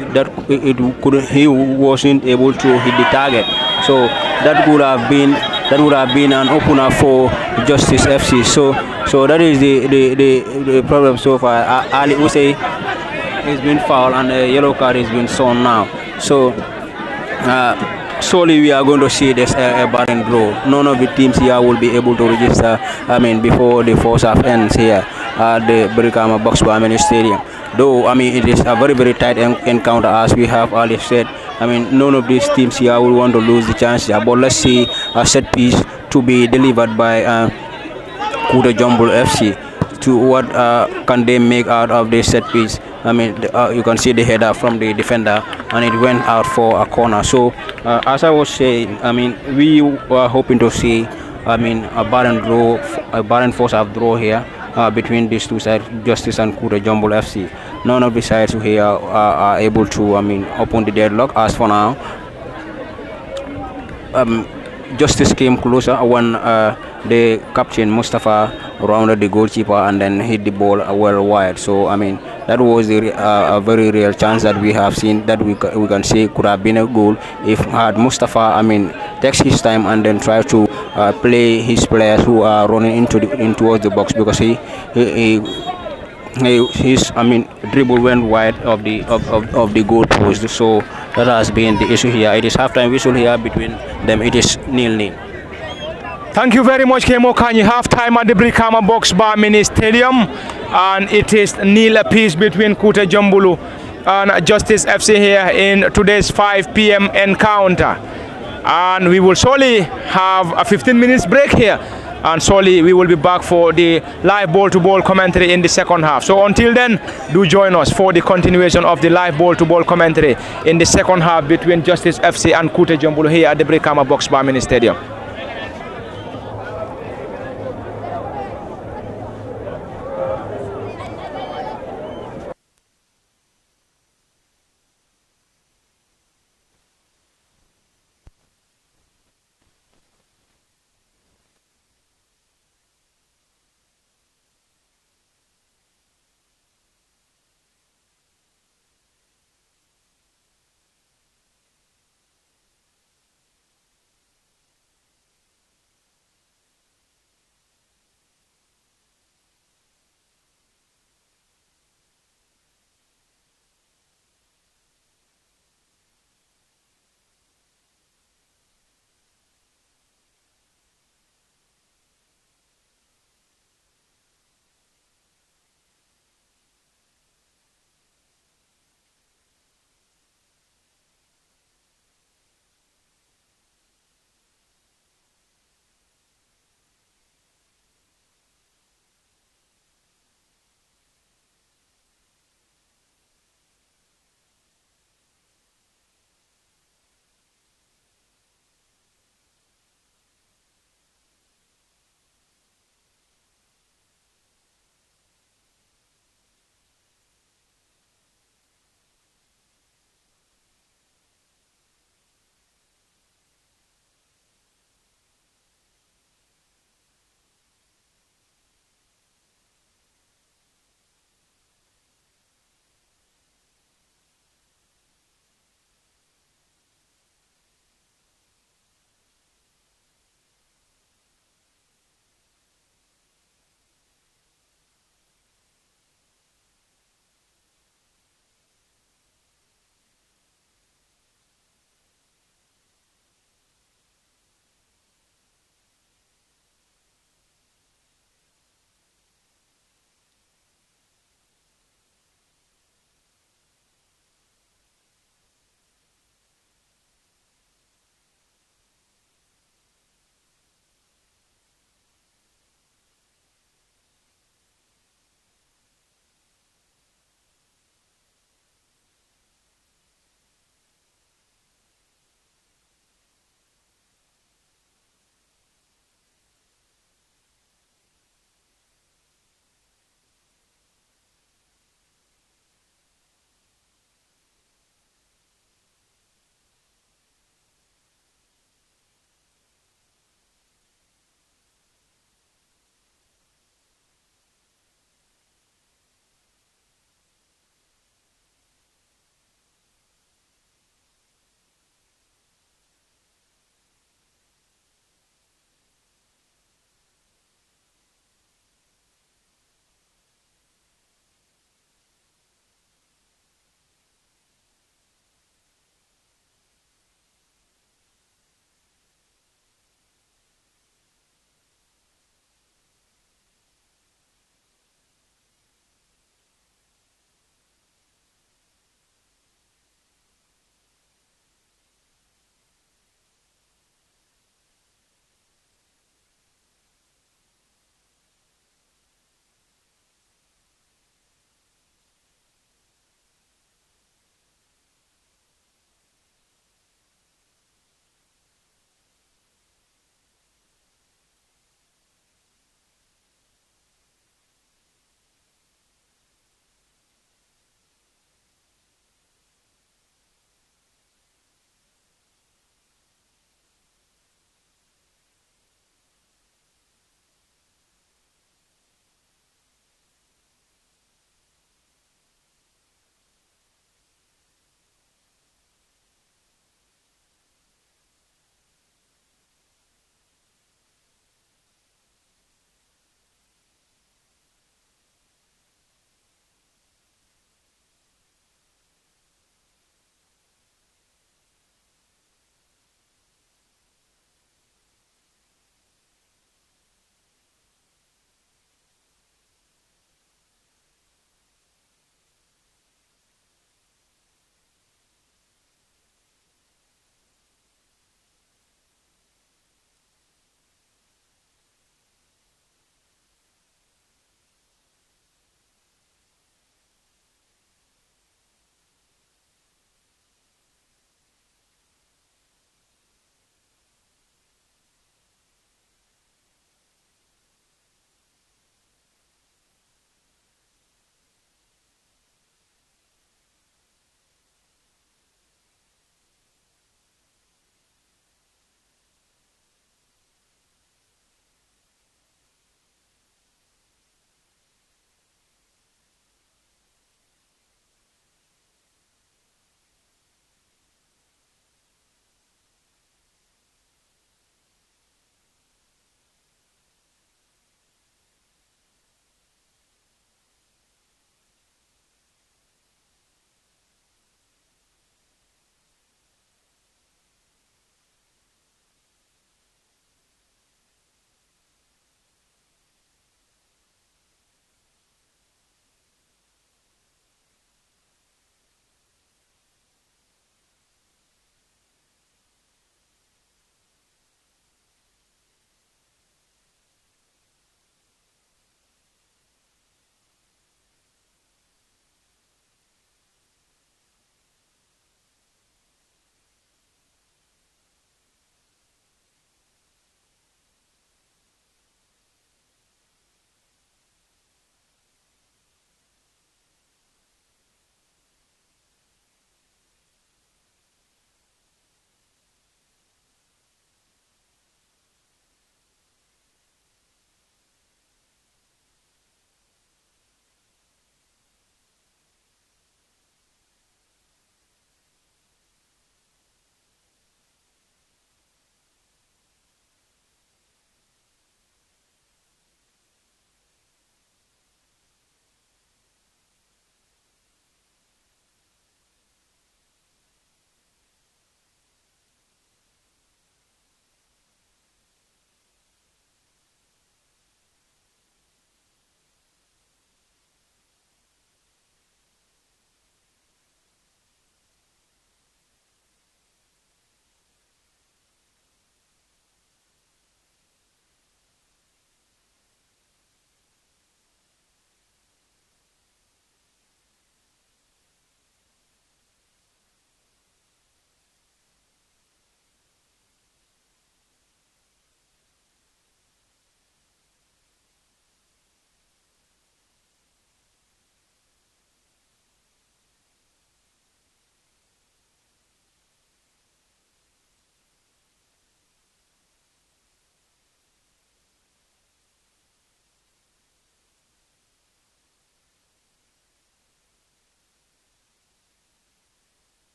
wasn't able to hit the target. So that would have been an opener for Justice FC. So that is the problem so far. Ali Usey has been fouled and a yellow card has been shown now. So solely we are going to see this a barren draw. None of the teams here will be able to register. I mean, before the first half ends here at the Brikama Box Barmeni Stadium. Though I mean it is a very tight encounter, as we have already said. I mean, none of these teams here will want to lose the chance here. But let's see a set piece to be delivered by Kutehjombulu FC. To what can they make out of this set piece? I mean, you can see the header from the defender, and it went out for a corner. So, as I was saying, I mean, we were hoping to see, I mean, a barren first half draw here between these two sides, Justice and Kutehjombulu FC. None of the sides here are able to, I mean, open the deadlock. As for now, Justice came closer when the captain Mustafa rounded the goalkeeper and then hit the ball well wide. So I mean that was a very real chance that we have seen, that we can say could have been a goal if had Mustafa, I mean, takes his time and then try to play his players who are running towards the box, because his I mean dribble went wide of the goal post. So that has been the issue here. It is halftime whistle here between them. It is 0-0. Thank you very much, Kemo Kanyi. Half-time at the Brikama Box Bar Mini Stadium, and it is 0 apiece between Kutehjombulu and Justice FC here in today's 5 p.m. encounter. And we will surely have a 15 minutes break here, and surely we will be back for the live ball-to-ball commentary in the second half. So until then, do join us for the continuation of the live ball-to-ball commentary in the second half between Justice FC and Kutehjombulu here at the Brikama Box Bar Mini Stadium.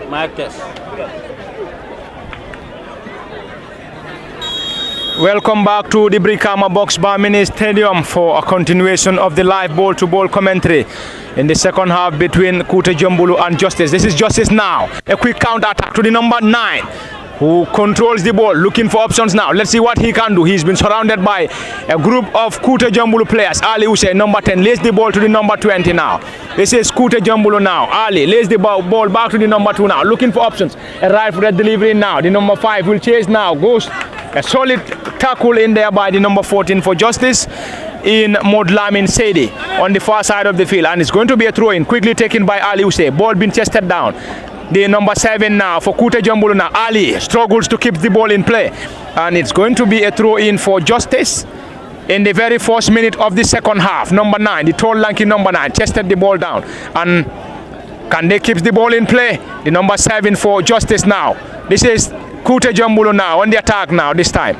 Mic test. Welcome back to the Brikama Box Bar Mini Stadium for a continuation of the live ball-to-ball commentary in the second half between Kutehjombulu and Justice. This is Justice now. A quick counter-attack to the number 9 who controls the ball, looking for options now. Let's see what he can do. He's been surrounded by a group of Kutehjombulu players. Ali Use, number 10, lays the ball to the number 20 now. This is Kutehjombulu now. Ali lays the ball back to the number 2 now, looking for options. A right-footed delivery now. The number 5 will chase now. Goes a solid tackle in there by the number 14 for Justice in Modlamin Sedi on the far side of the field, and it's going to be a throw-in quickly taken by Ali Use. Ball being chested down. The number 7 now for Kutehjombulu now. Ali struggles to keep the ball in play, and it's going to be a throw-in for Justice in the very first minute of the second half. Number 9, the tall lanky number 9, chested the ball down, and can they keep the ball in play? The number 7 for Justice now. This is Kutehjombulu now on the attack now this time,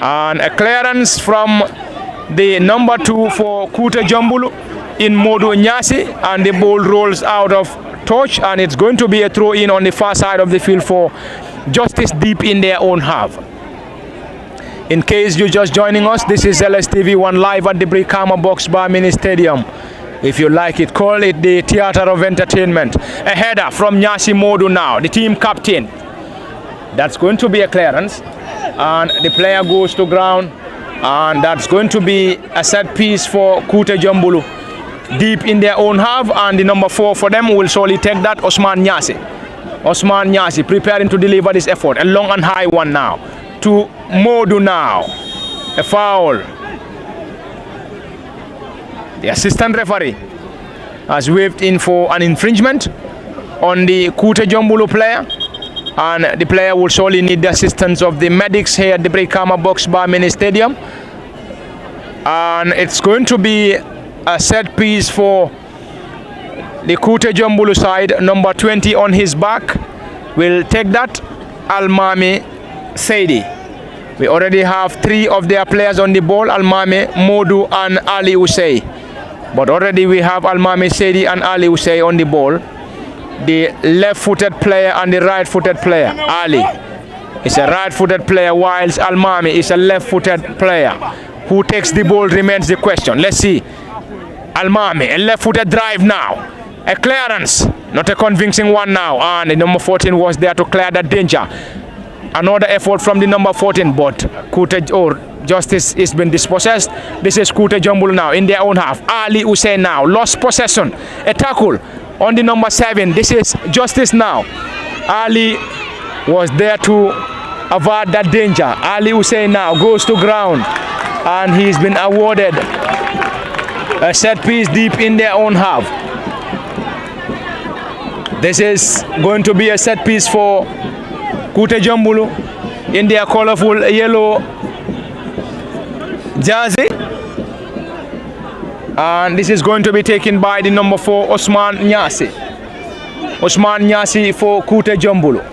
and a clearance from the number 2 for Kutehjombulu in Modu Nyasi, and the ball rolls out of touch, and it's going to be a throw in on the far side of the field for Justice deep in their own half. In case you're just joining us, this is LSTV1 live at the Brikama Box Bar Mini Stadium. If you like it, call it the theater of entertainment. A header from Nyasi Modu now, the team captain. That's going to be a clearance, and the player goes to ground, and that's going to be a set piece for Kutehjombulu deep in their own half, and the number 4 for them will surely take that, Osman Nyasi. Osman Nyasi preparing to deliver this effort. A long and high one now to Modu now. A foul. The assistant referee has waved in for an infringement on the Kutehjombulu player, and the player will surely need the assistance of the medics here at the Brikama Box Bar Mini Stadium. And it's going to be a set piece for the Kutehjombulu side. Number 20 on his back will take that, Almami Saidi. We already have 3 of their players on the ball, Almami, Modu and Ali Usei. But already we have Almami Saidi and Ali Usei on the ball. The left-footed player and the right-footed player. Ali is a right-footed player, whilst Almami is a left-footed player. Who takes the ball remains the question. Let's see. Almami, a left-footed drive now. A clearance, not a convincing one now. And the number 14 was there to clear that danger. Another effort from the number 14, but Justice has been dispossessed. This is Kutehjombulu now in their own half. Ali Hussein now lost possession. A tackle on the number 7. This is Justice now. Ali was there to avert that danger. Ali Hussein now goes to ground, and he's been awarded a set piece deep in their own half. This is going to be a set piece for Kutehjombulu in their colorful yellow jersey, and this is going to be taken by the number 4 Osman Nyasi. Osman Nyasi for Kutehjombulu.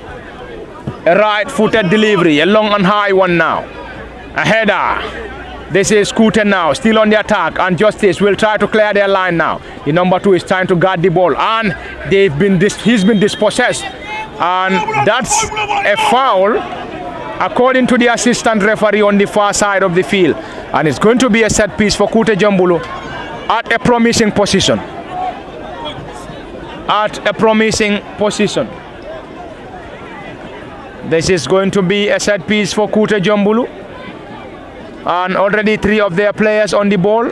A right-footed delivery, a long and high one now. A header. This is Kute now, still on the attack, and Justice will try to clear their line now. The number 2 is trying to guard the ball, and he's been dispossessed, and that's a foul according to the assistant referee on the far side of the field, and it's going to be a set piece for Kutehjombulu at a promising position. At a promising position. This is going to be a set piece for Kutehjombulu, and already 3 of their players on the ball.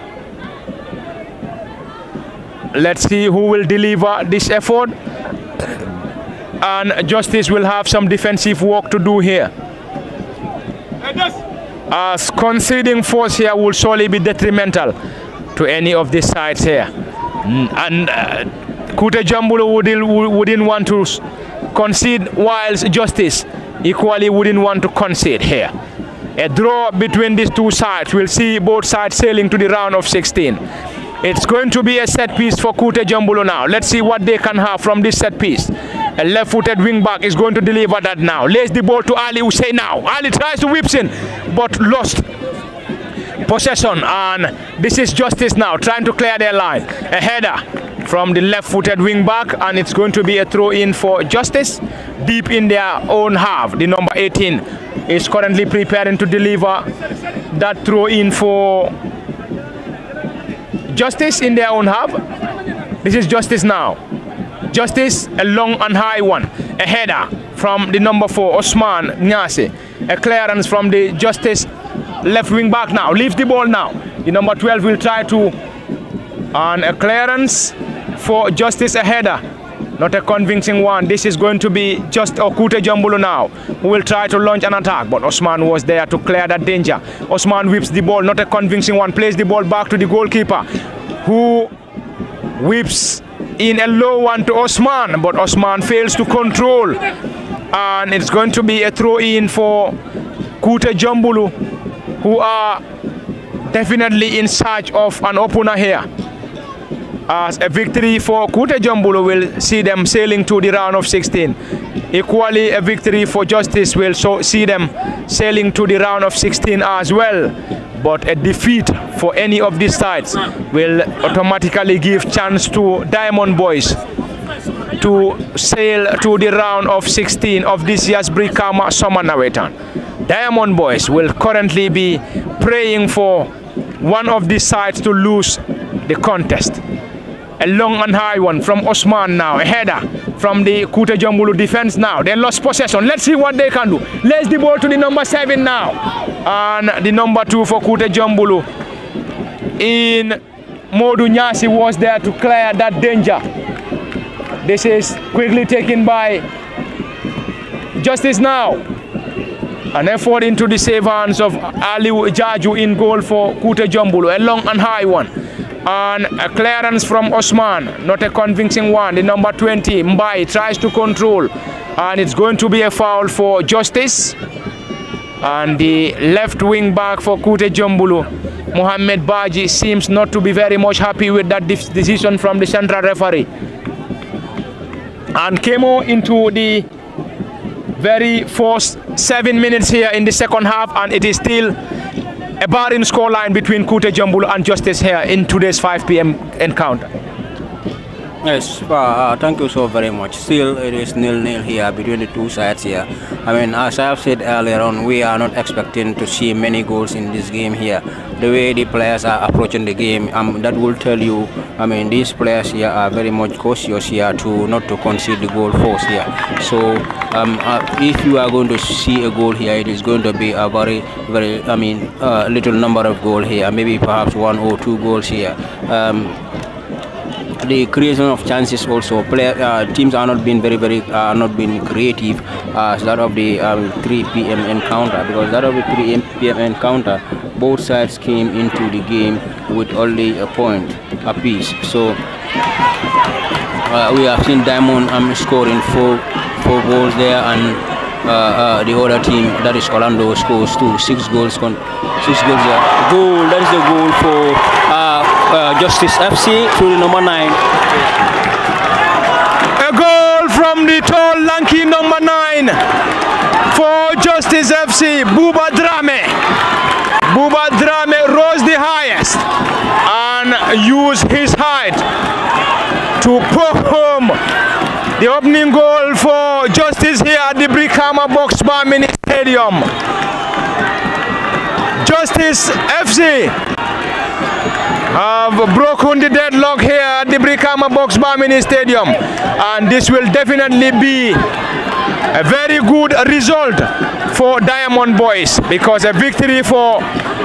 Let's see who will deliver this effort, and Justice will have some defensive work to do here, as conceding force here will surely be detrimental to any of these sides here. And Kutehjombulu wouldn't want to concede, whilst Justice equally wouldn't want to concede here. A draw between these two sides. We'll see both sides sailing to the round of 16. It's going to be a set piece for Kutehjombulu now. Let's see what they can have from this set piece. A left-footed wing-back is going to deliver that now. Lays the ball to Ali Hussein now. Ali tries to whip in, but lost. possession, and this is Justice now trying to clear their line. A header from the left-footed wing back, and it's going to be a throw in for Justice deep in their own half. The number 18 is currently preparing to deliver that throw in for Justice in their own half. This is Justice now. Justice, a long and high one. A header from the number 4, Osman Nyasi. A clearance from the Justice left wing back now. Leaves the ball now. The number 12 will try to, and a clearance for Justice, a header. Not a convincing one. This is going to be just Kutehjombulu now, who will try to launch an attack, but Osman was there to clear that danger. Osman whips the ball, not a convincing one. Plays the ball back to the goalkeeper, who whips in a low one to Osman, but Osman fails to control, and it's going to be a throw in for Kutehjombulu, who are definitely in search of an opener here, as a victory for Kutehjombulu will see them sailing to the round of 16. Equally, a victory for Justice will see them sailing to the round of 16 as well. But a defeat for any of these sides will automatically give chance to Diamond Boys to sail to the round of 16 of this year's Brikama Summer Nawettan. Diamond Boys will currently be praying for one of these sides to lose the contest. A long and high one from Osman now. A header from the Kutehjombulu defense now. They lost possession. Let's see what they can do. Lays the ball to the number 7 now. And the number 2 for Kutehjombulu in Modu Nyasi was there to clear that danger. This is quickly taken by Justice now. An effort into the save hands of Aliu Jaju in goal for Kutehjombulu. A long and high one. And a clearance from Osman, not a convincing one. The number 20, Mbai, tries to control, and it's going to be a foul for Justice. And the left wing back for Kutehjombulu, Mohammed Baji, seems not to be very much happy with that decision from the central referee. And came into the very first 7 minutes here in the second half, and it is still a barren scoreline between Kutehjombulu and Justice here in today's 5 p.m. encounter. Yes, thank you so very much. Still, it is 0-0 here between the two sides here. I mean, as I have said earlier on, we are not expecting to see many goals in this game here. The way the players are approaching the game, that will tell you, I mean, these players here are very much cautious here to not to concede the goal force here. So, if you are going to see a goal here, it is going to be a very, little number of goals here, maybe perhaps 1 or 2 goals here. The creation of chances also, teams are not being not being creative as that of the 3 p.m. encounter, because that of the 3 p.m. encounter, both sides came into the game with only a point apiece. So we have seen Diamond scoring four goals there, and the other team, that is Orlando, scores 6 goals. 6 goals there. Goal, that is the goal for Justice FC through the number 9. A goal from the tall, lanky number 9 for Justice FC. Buba Drame. Buba Drame rose the highest and used his height to poke home the opening goal for Justice here at the Brikama Box Bar Mini Stadium. Justice FC have broken the deadlock here at the Brikama Box Bar Mini Stadium, and this will definitely be a very good result for Diamond Boys, because a victory for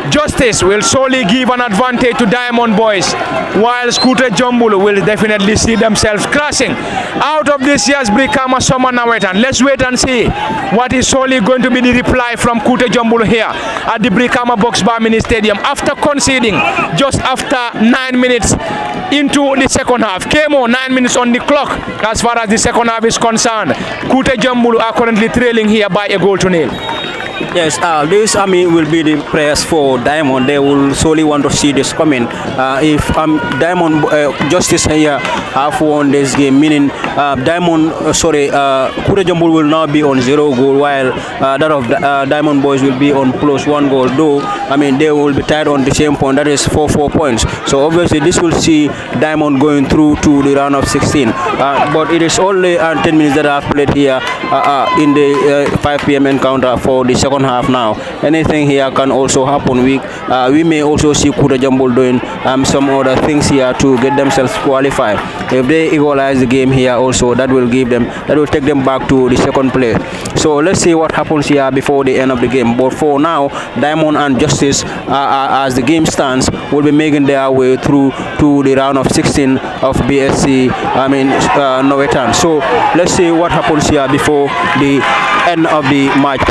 Justice will solely give an advantage to Diamond Boys, while Kutehjombulu will definitely see themselves crashing out of this year's Brikama Summer Nawettan. Let's wait and see what is solely going to be the reply from Kutehjombulu here at the Brikama Box Bar Mini Stadium after conceding just after 9 minutes into the second half. Came on 9 minutes on the clock as far as the second half is concerned. Kutehjombulu are currently trailing here by a goal to nil. Yes, this will be the prayers for Diamond. They will solely want to see this coming. If Diamond Justice here have won this game, meaning Kutehjombulu will now be on 0 goal, while that of Diamond Boys will be on +1 goal. Though, I mean, they will be tied on the same point, that is 4 points. So obviously this will see Diamond going through to the round of 16. But it is only 10 minutes that I've played here in the 5 p.m. encounter for the second half now. Anything here can also happen. We may also see Kutehjombulu doing some other things here to get themselves qualified. If they equalize the game here also, that will take them back to the second place. So let's see what happens here before the end of the game. But for now, Diamond and Justice, as the game stands, will be making their way through to the round of 16 of BSC, Nawettan. So let's see what happens here before the end of the match.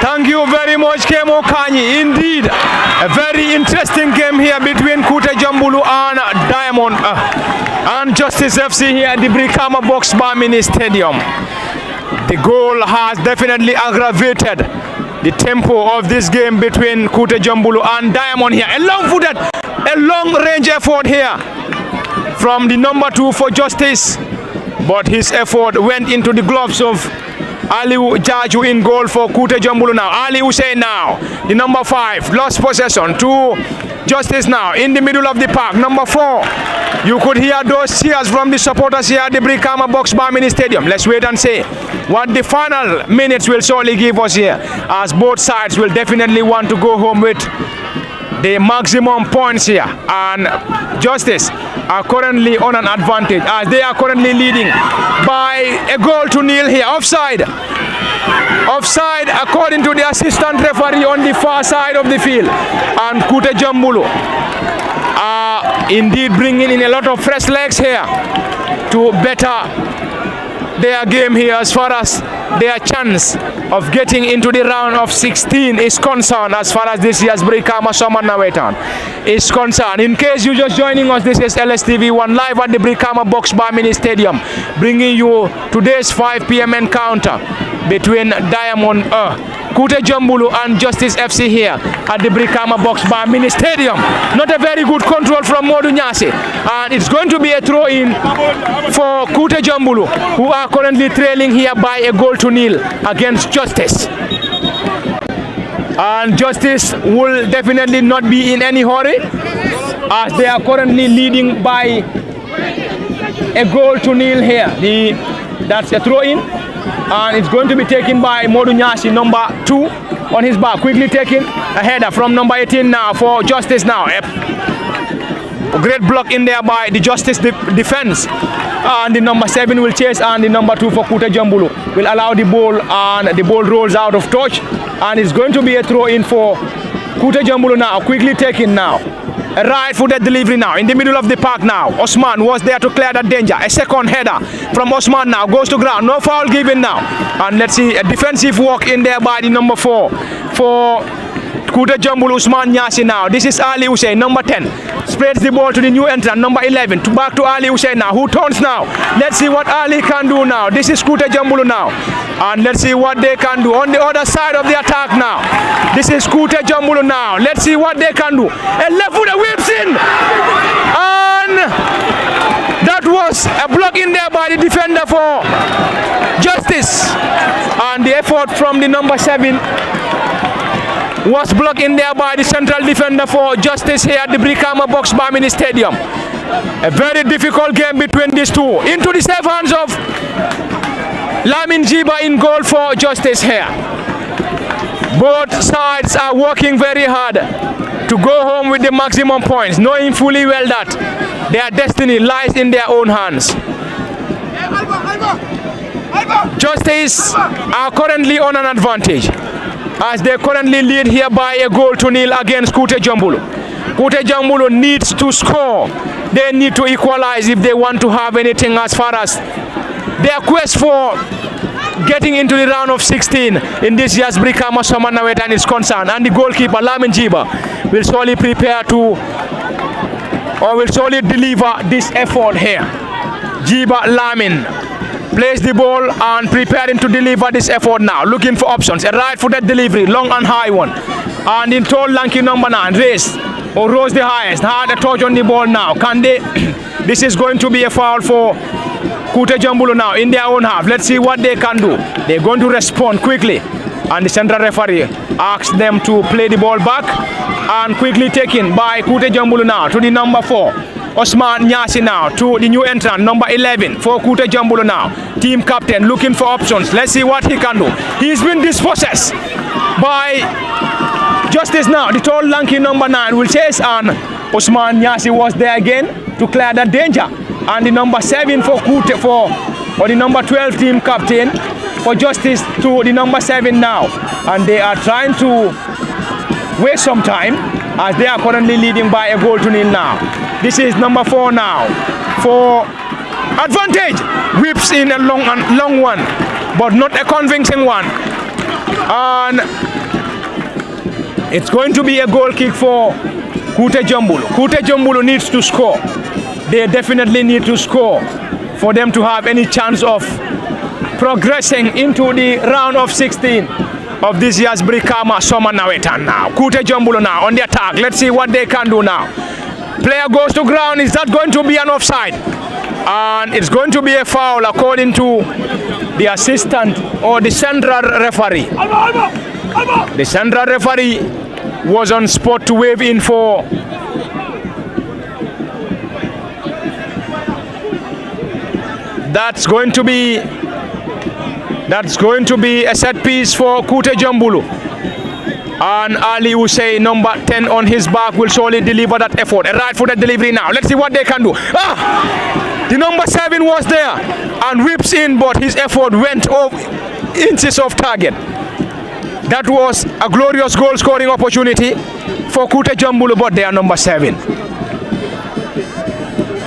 Thank you very much, Kemo Kanyi. Indeed, a very interesting game here between Kutehjombulu and Diamond and Justice FC here at the Brikama Box Bar Mini Stadium. The goal has definitely aggravated the tempo of this game between Kutehjombulu and Diamond here. A long-range effort here from the number 2 for Justice, but his effort went into the gloves of Ali Jaju in goal for Kutehjombulu now. Ali Hussein now, the number 5, lost possession to Justice now, in the middle of the park, number 4. You could hear those cheers from the supporters here at the Brikama Box Bar Mini Stadium. Let's wait and see what the final minutes will surely give us here, as both sides will definitely want to go home with the maximum points here. And Justice are currently on an advantage, as they are currently leading by a goal to nil here. Offside according to the assistant referee on the far side of the field. And Kutehjombulu are indeed bringing in a lot of fresh legs here to better their game here as far as their chance of getting into the round of 16 is concerned, as far as this year's Brikama Summer Nawettan is concerned. In case you're just joining us, this is LSTV1 live at the Brikama Box Bar Mini Stadium, bringing you today's 5 p.m. encounter between Diamond Kutehjombulu and Justice FC here at the Brikama Box Bar Mini Stadium. Not a very good control from Modu Nyasi, and it's going to be a throw-in for Kutehjombulu, who are currently trailing here by a goal to nil against Justice. And Justice will definitely not be in any hurry, as they are currently leading by a goal to nil here. That's a throw-in, and it's going to be taken by Modu Nyasi, number 2, on his back. Quickly taking a header from number 18 now for Justice now. A great block in there by the Justice defense. And the number 7 will chase, and the number 2 for Kutehjombulu will allow the ball, and the ball rolls out of touch, and it's going to be a throw-in for Kutehjombulu now. Quickly taken now. A right-footed delivery now in the middle of the park now. Osman was there to clear that danger. A second header from Osman now goes to ground. No foul given now. And let's see a defensive work in there by the number 4 for Kutehjombulu, Usman Nyasi now. This is Ali Hussein, number 10. Spreads the ball to the new entrant, number 11. Back to Ali Hussein now, who turns now. Let's see what Ali can do now. This is Kutehjombulu now. And let's see what they can do on the other side of the attack now. This is Kutehjombulu now. Let's see what they can do. A left footer whips in. And that was a block in there by the defender for Justice. And the effort from the number 7 was blocked in there by the central defender for Justice here at the Brikama Box Bar Mini Stadium. A very difficult game between these two. Into the safe hands of Lamin Jiba in goal for Justice here. Both sides are working very hard to go home with the maximum points, knowing fully well that their destiny lies in their own hands. Justice are currently on an advantage, as they currently lead here by a goal to nil against Kutehjombulu. Kutehjombulu needs to score. They need to equalize if they want to have anything as far as their quest for getting into the round of 16 in this year's Brikama Summer Nawettan is concerned. And the goalkeeper, Lamin Jiba, will surely prepare to, or will surely deliver this effort here. Jiba Lamin plays the ball and preparing to deliver this effort now. Looking for options. A right-footed delivery, long and high one. And in tall, lanky number 9, rose the highest. Had a touch on the ball now. Can they This is going to be a foul for Kutehjombulu now in their own half. Let's see what they can do. They're going to respond quickly. And the central referee asks them to play the ball back. And quickly taken by Kutehjombulu now to the number 4. Osman Nyasi now to the new entrant, number 11 for Kutehjombulu now. Team captain looking for options. Let's see what he can do. He's been dispossessed by Justice now. The tall, lanky number 9 will chase, and Osman Nyasi was there again to clear that danger. And the number 7 for or the number 12 team captain for Justice to the number 7 now. And they are trying to waste some time as they are currently leading by a goal to nil now. This is number 4 now for advantage. Whips in a long one, but not a convincing one. And it's going to be a goal kick for Kutehjombulu. Kutehjombulu needs to score. They definitely need to score for them to have any chance of progressing into the round of 16 of this year's Brikama Summer Nawettan now. Kutehjombulu now on the attack. Let's see what they can do now. Player goes to ground. Is that going to be an offside? And it's going to be a foul according to the assistant or the central referee. The central referee was on spot to wave in for that's going to be a set piece for Kutehjombulu. And Ali Usay, number 10 on his back, will surely deliver that effort. A right-footed delivery now. Let's see what they can do. The number 7 was there and whips in, but his effort went off inches off target. That was a glorious goal-scoring opportunity for Kutehjombulu, but they are number 7.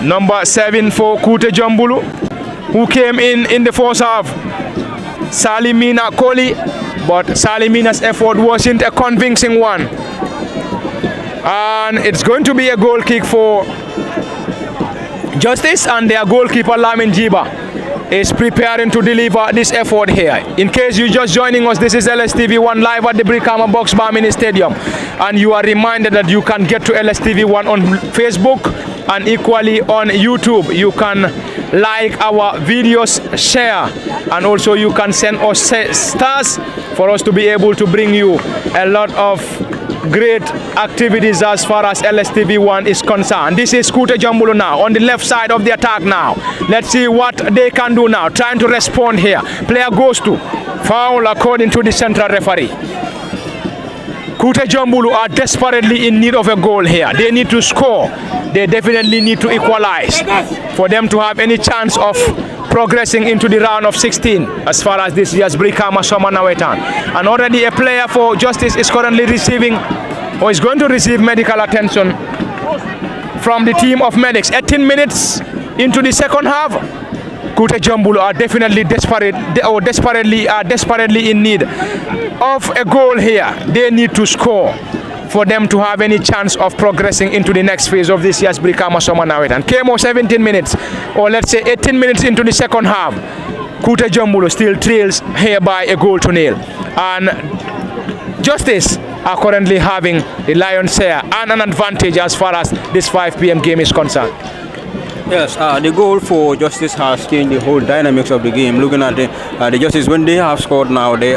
Number 7 for Kutehjombulu, who came in the first half, Salimina Koli, but Salimina's effort wasn't a convincing one. And it's going to be a goal kick for Justice, and their goalkeeper Lamin Jiba is preparing to deliver this effort here. In case you're just joining us, this is LSTV1 live at the Brikama Box Bar Mini Stadium, and you are reminded that you can get to LSTV1 on Facebook and equally on YouTube. You can like our videos, share, and also you can send us stars for us to be able to bring you a lot of great activities as far as LSTV1 is concerned. This is Kutehjombulu now on the left side of the attack now. Let's see what they can do now. Trying to respond here. Player goes to foul according to the central referee. Kutehjombulu are desperately in need of a goal here. They need to score. They definitely need to equalize for them to have any chance of progressing into the round of 16 as far as this year's Brikama Summer Nawettan. And already a player for Justice is currently receiving, or is going to receive, medical attention from the team of medics. 18 minutes into the second half, Kutehjombulu are definitely desperately in need of a goal here. They need to score for them to have any chance of progressing into the next phase of this year's Brikama Summer Nawettan. KMO 17 minutes, or let's say 18 minutes into the second half, Kutehjombulu still trails here by a goal to nil. And Justice are currently having the lion's share and an advantage as far as this 5 p.m. game is concerned. Yes, the goal for Justice has changed the whole dynamics of the game. Looking at the Justice, when they have scored now, they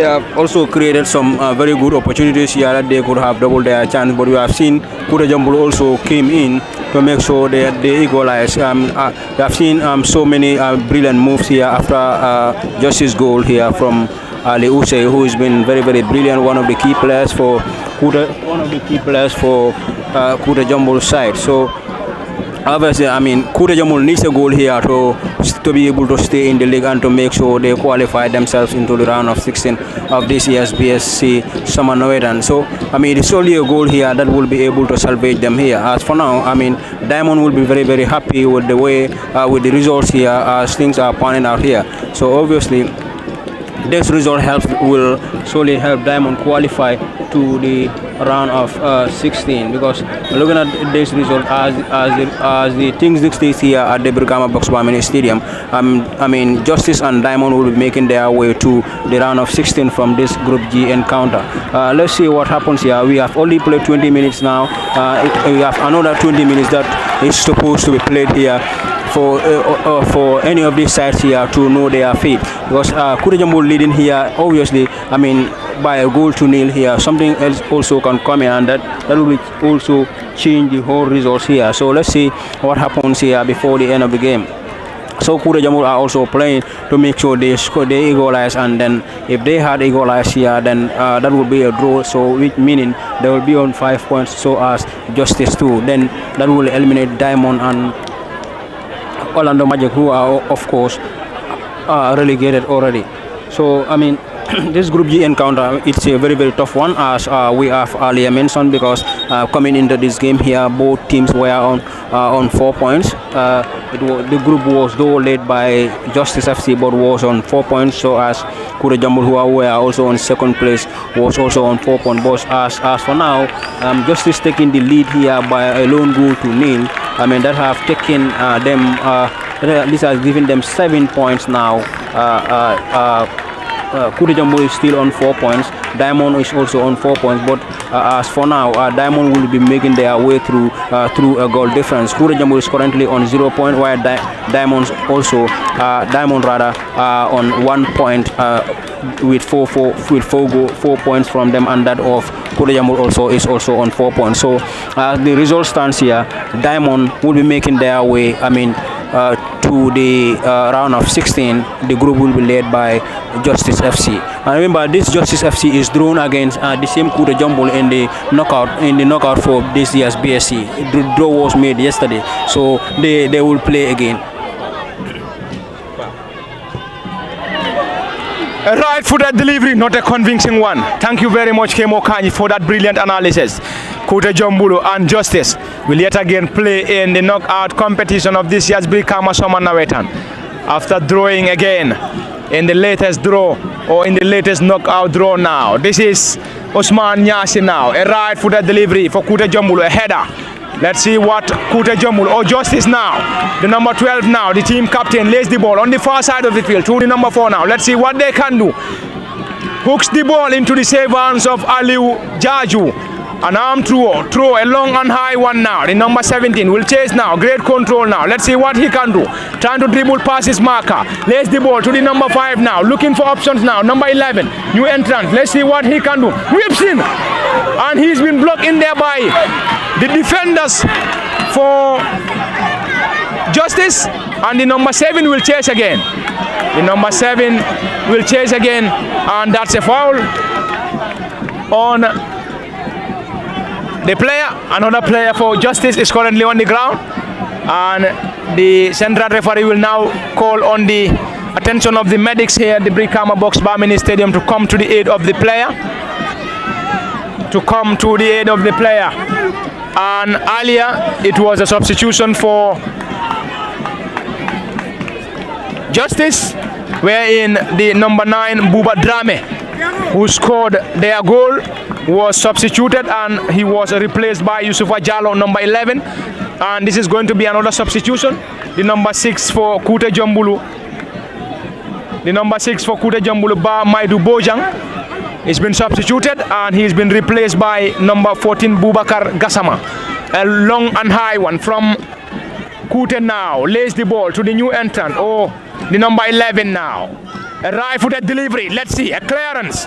have also created some very good opportunities here that they could have doubled their chance. But we have seen Kutehjombulu also came in to make sure that they equalize. We have seen so many brilliant moves here after Justice goal here from Ali Usay, who has been very, very brilliant. One of the key players for Kutehjombulu's side. So obviously, I mean, Kutehjombulu needs a goal here to be able to stay in the league and to make sure they qualify themselves into the round of 16 of this year's BSC Summer Nawettan. So, I mean, it's only a goal here that will be able to salvage them here. As for now, I mean, Diamond will be very, very happy with the way, with the results here as things are panning out here. So, obviously, this result will surely help Diamond qualify to the round of 16, because looking at this result as the things these days here at the Brikama Box Barmini Stadium, I mean Justice and Diamond will be making their way to the round of 16 from this Group G encounter. Let's see what happens here. We have only played 20 minutes now. We have another 20 minutes that is supposed to be played here for any of these sides here to know their fate, because Kutehjombulu leading here, obviously, I mean, by a goal to nil here. Something else also can come in, and that will also change the whole results here. So let's see what happens here before the end of the game. So Kutehjombulu are also playing to make sure they equalize, and then if they had equalized here, then that would be a draw, so which meaning they will be on 5 points, so as Justice too. Then that will eliminate Diamond and Orlando Magic, who are of course relegated already. So I mean, this Group G encounter, it's a very tough one, as we have earlier mentioned, because coming into this game here, both teams were on 4 points. The group was though led by Justice FC, but was on 4 points, so as Kutehjombulu, who were also on second place, was also on 4 points. But as for now, Justice taking the lead here by a lone goal to nil. I mean, that have taken them, this has given them 7 points now. Kutehjombulu is still on 4 points. Diamond is also on 4 points, but as for now, Diamond will be making their way through a goal difference. Kutehjombulu is currently on 0 point, while Diamond on 1 point with four points from them, and that of Kutehjombulu also is also on 4 points. So the result stands here. Diamond will be making their way, I mean, to the round of 16. The group will be led by Justice FC. And remember, this Justice FC is drawn against the same Kutehjombulu in the knockout for this year's BSC. The draw was made yesterday, so they will play again. A right-footed delivery, not a convincing one. Thank you very much, Kemo Kanyi, for that brilliant analysis. Kutehjombulu and Justice will yet again play in the knockout competition of this year's Brikama Summer Nawettan, after drawing again in the latest draw, or in the latest knockout draw now. This is Osman Nyasi now. A right-footed delivery for Kutehjombulu, a header. Let's see what Kutehjombulu, or Justice now, the number 12 now, the team captain, lays the ball on the far side of the field to the number 4 now. Let's see what they can do. Hooks the ball into the safe hands of Aliu Jaju. An arm throw, a long and high one now. The number 17 will chase now. Great control now. Let's see what he can do. Trying to dribble past his marker. Lays the ball to the number 5 now. Looking for options now. Number 11, new entrant. Let's see what he can do. Whips in. And he's been blocked in there by the defenders for Justice. And the number 7 will chase again. The number 7 will chase again. And that's a foul on the player. Another player for Justice is currently on the ground, and the central referee will now call on the attention of the medics here at the Brikama Box Barmini Stadium to come to the aid of the player. And earlier it was a substitution for Justice, wherein the number 9 Buba Drame, who scored their goal, was substituted, and he was replaced by Yusufa Jallo, number 11. And this is going to be another substitution. The number 6 for Kutehjombulu, Ba Maidu Bojang, has been substituted, and he's been replaced by number 14 Bubakar Gassama. A long and high one from Kute now, lays the ball to the new entrant, the number 11 now. A right-footed delivery. Let's see, a clearance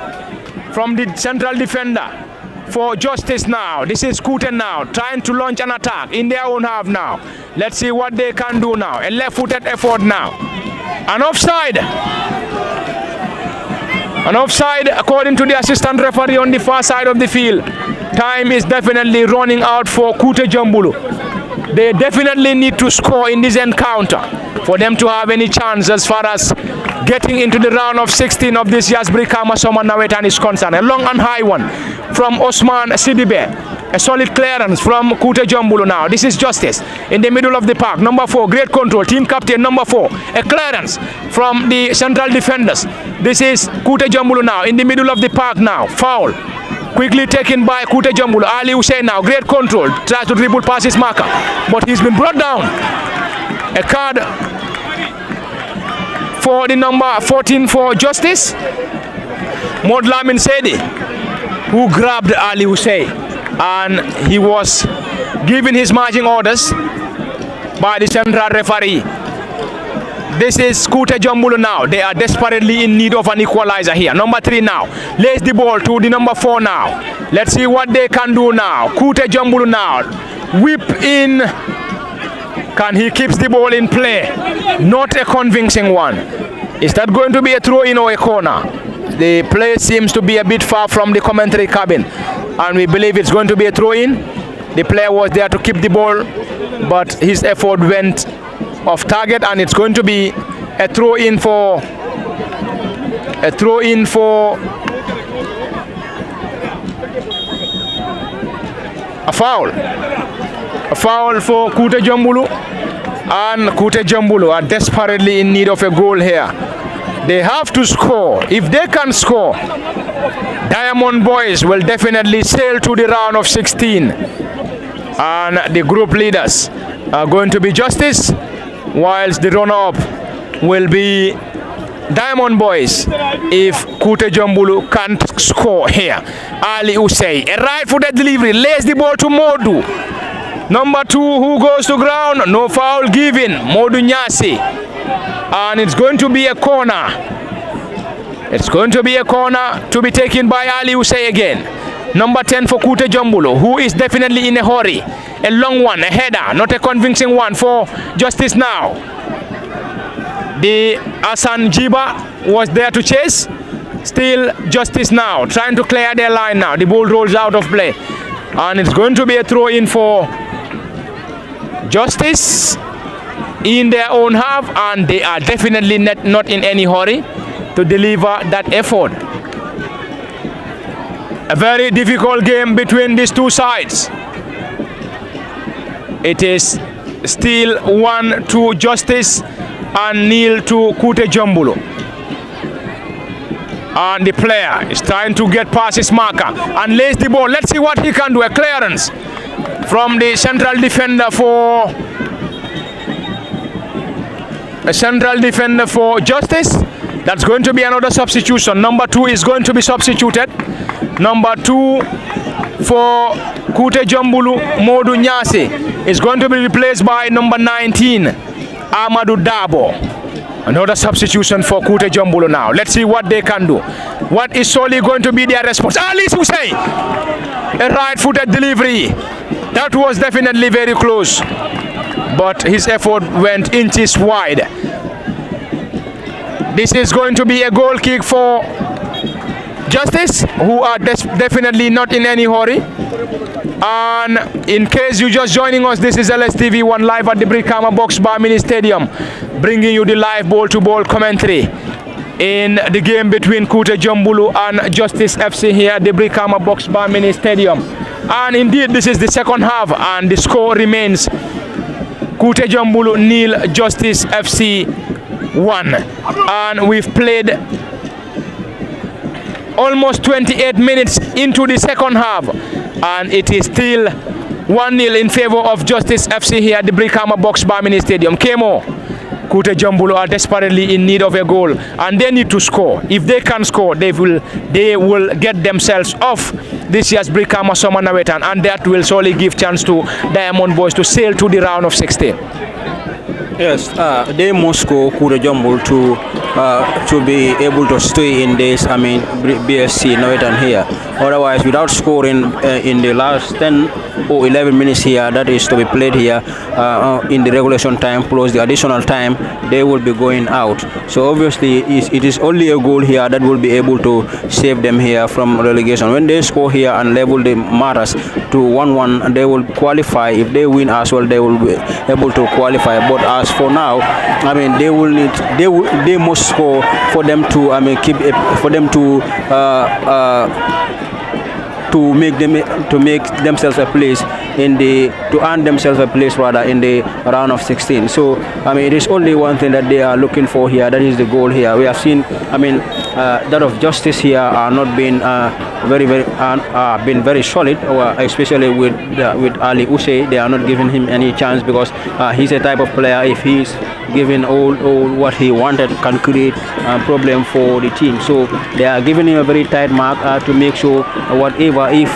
from the central defender for Justice now. This is Kute now, trying to launch an attack in their own half now. Let's see what they can do now. A left-footed effort now. An offside. An offside according to the assistant referee on the far side of the field. Time is definitely running out for Kutehjombulu. They definitely need to score in this encounter for them to have any chance as far as getting into the round of 16 of this year's Brikama Summer Nawettan is concerned. A long and high one from Osman Sidibe. A solid clearance from Kutehjombulu now. This is Justice in the middle of the park. Number 4, great control. Team captain number 4. A clearance from the central defenders. This is Kutehjombulu now in the middle of the park now. Foul. Quickly taken by Kutehjombulu. Ali Hussein now. Great control. Tries to dribble past his marker. But he's been brought down. A card for the number 14 for Justice. Modlamin Sedi, who grabbed Ali Hussein. And he was given his marching orders by the central referee. This is Kutehjombulu now. They are desperately in need of an equalizer here. Number 3 now. Lays the ball to the number 4 now. Let's see what they can do now. Kutehjombulu now. Whip in. Can he keeps the ball in play? Not a convincing one. Is that going to be a throw-in or a corner? The play seems to be a bit far from the commentary cabin, and we believe it's going to be a throw-in. The player was there to keep the ball, but his effort went off target, and it's going to be a throw-in for a foul. A foul for Kutehjombulu, and Kutehjombulu are desperately in need of a goal here. They have to score. If they can score, Diamond Boys will definitely sail to the round of 16. And the group leaders are going to be Justice, whilst the runner-up will be Diamond Boys if Kutehjombulu can't score here. Ali Hussein, a right-footed delivery, lays the ball to Modu. Number 2, who goes to ground, no foul given, Modu Nyasi. And it's going to be a corner. It's going to be a corner to be taken by Ali Hussein again. Number 10 for Kutehjombulu, who is definitely in a hurry. A long one, a header, not a convincing one for Justice now. The Hassan Jiba was there to chase. Still Justice now, trying to clear their line now. The ball rolls out of play. And it's going to be a throw-in for Justice in their own half, and they are definitely not in any hurry to deliver that effort. A very difficult game between these two sides. It is still 1 to Justice and 0 to Kutehjombulu. And the player is trying to get past his marker and lays the ball. Let's see what he can do. A clearance from the central defender for Justice. That's going to be another substitution. Number 2 is going to be substituted. Number 2 for Kutehjombulu, Modu Nyasi, is going to be replaced by number 19, Amadou Dabo. Another substitution for Kutehjombulu now. Let's see what they can do. What is solely going to be their response? Ali Hussein, a right-footed delivery. That was definitely very close, but his effort went inches wide. This is going to be a goal kick for Justice, who are definitely not in any hurry. And in case you're just joining us, this is LSTV1 live at the Brikama Box Bar Mini Stadium, bringing you the live ball-to-ball commentary in the game between Kutehjombulu and Justice FC here at the Brikama Box Bar Mini Stadium. And indeed, this is the second half, and the score remains Kutehjombulu 0, Justice FC 1. And we've played almost 28 minutes into the second half, and it is still 1-0 in favor of Justice FC here at the Brikama Box Bar Mini Stadium. Kemo, Kutehjombulu are desperately in need of a goal, and they need to score. If they can score, they will get themselves off this year's Brikama Summer Nawettan, and that will surely give chance to Diamond Boys to sail to the round of 16. Yes, they must score Kutehjombulu to be able to stay in this, BSC Nawettan here. Otherwise, without scoring in the last 10 or 11 minutes here, that is to be played here in the regulation time plus the additional time, they will be going out. So obviously, it is only a goal here that will be able to save them here from relegation. When they score here and level the matters to 1-1, they will qualify. If they win as well, they will be able to qualify. But as for now, they must score for them to to make themselves a place to earn themselves a place rather in the round of 16. So I mean, it is only one thing that they are looking for here. That is the goal here. We have seen, I mean, that of Justice here are not been been very solid, especially with Ali Usey. They are not giving him any chance because he's a type of player. If he's given all what he wanted, can create a problem for the team. So they are giving him a very tight mark to make sure whatever. If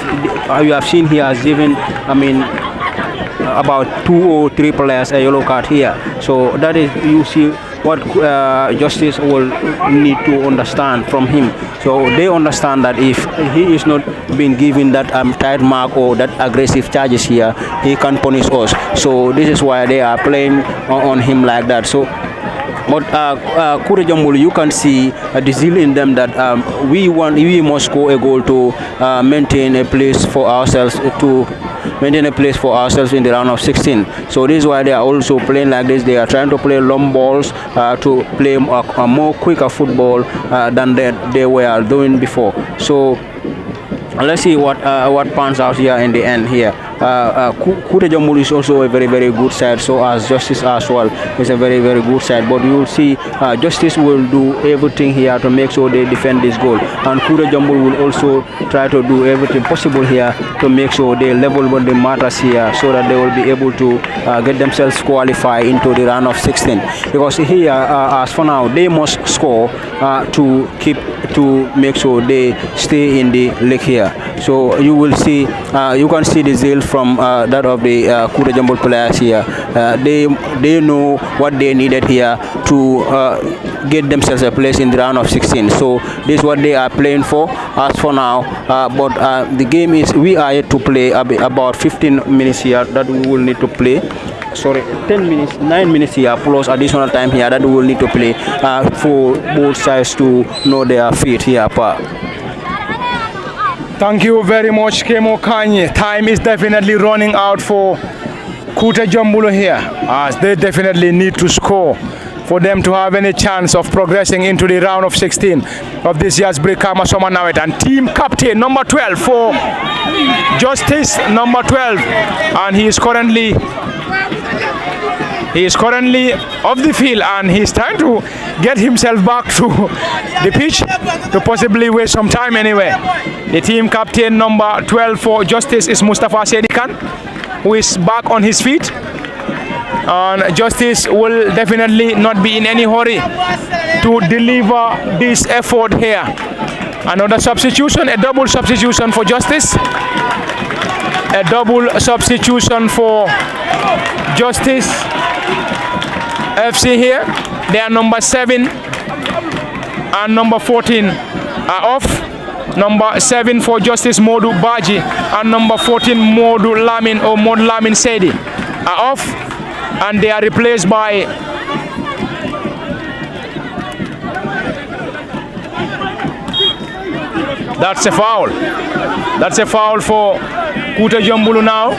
you have seen, he has given, I mean, about 2 or 3 players a yellow card here. So that is, you see what Justice will need to understand from him. So they understand that if he is not being given that tight mark or that aggressive charges here, he can punish us. So this is why they are playing on him like that. So but Kutehjombulu, you can see the zeal in them that we must score a goal to maintain a place for ourselves in the round of 16. So this is why they are also playing like this. They are trying to play long balls to play a more quicker football than they were doing before. So let's see what pans out here in the end here. Kutehjombulu is also a very, very good side, so as Justice as well is a very, very good side. But you will see Justice will do everything here to make sure they defend this goal, and Kutehjombulu will also try to do everything possible here to make sure they level what the matters here, so that they will be able to get themselves qualified into the round of 16. Because here, as for now, they must score to make sure they stay in the league here. So you will see, you can see the zeal from that of the Kutehjombulu players here. They know what they needed here to get themselves a place in the round of 16. So this is what they are playing for as for now. But the game is, we are yet to play about 15 minutes here that we will need to play. Sorry, 10 minutes, 9 minutes here plus additional time here that we will need to play for both sides to know their feet here. Thank you very much, Kemo Kanye. Time is definitely running out for Kutehjombulu here, as they definitely need to score for them to have any chance of progressing into the round of 16 of this year's Brikama Summer Nawettan. Team captain number 12 for Justice, number 12, and he is currently off the field, and he's trying to get himself back to the pitch to possibly waste some time anyway. The team captain number 12 for Justice is Mustafa Sedikan, who is back on his feet, and Justice will definitely not be in any hurry to deliver this effort here. Another substitution, a double substitution for Justice, a double substitution for Justice FC here. Their number 7 and number 14 are off. Number 7 for Justice Modu Baji and number 14 Modu Lamin or Modu Lamin Sedi are off, and they are replaced by that's a foul. That's a foul for Kutehjombulu now.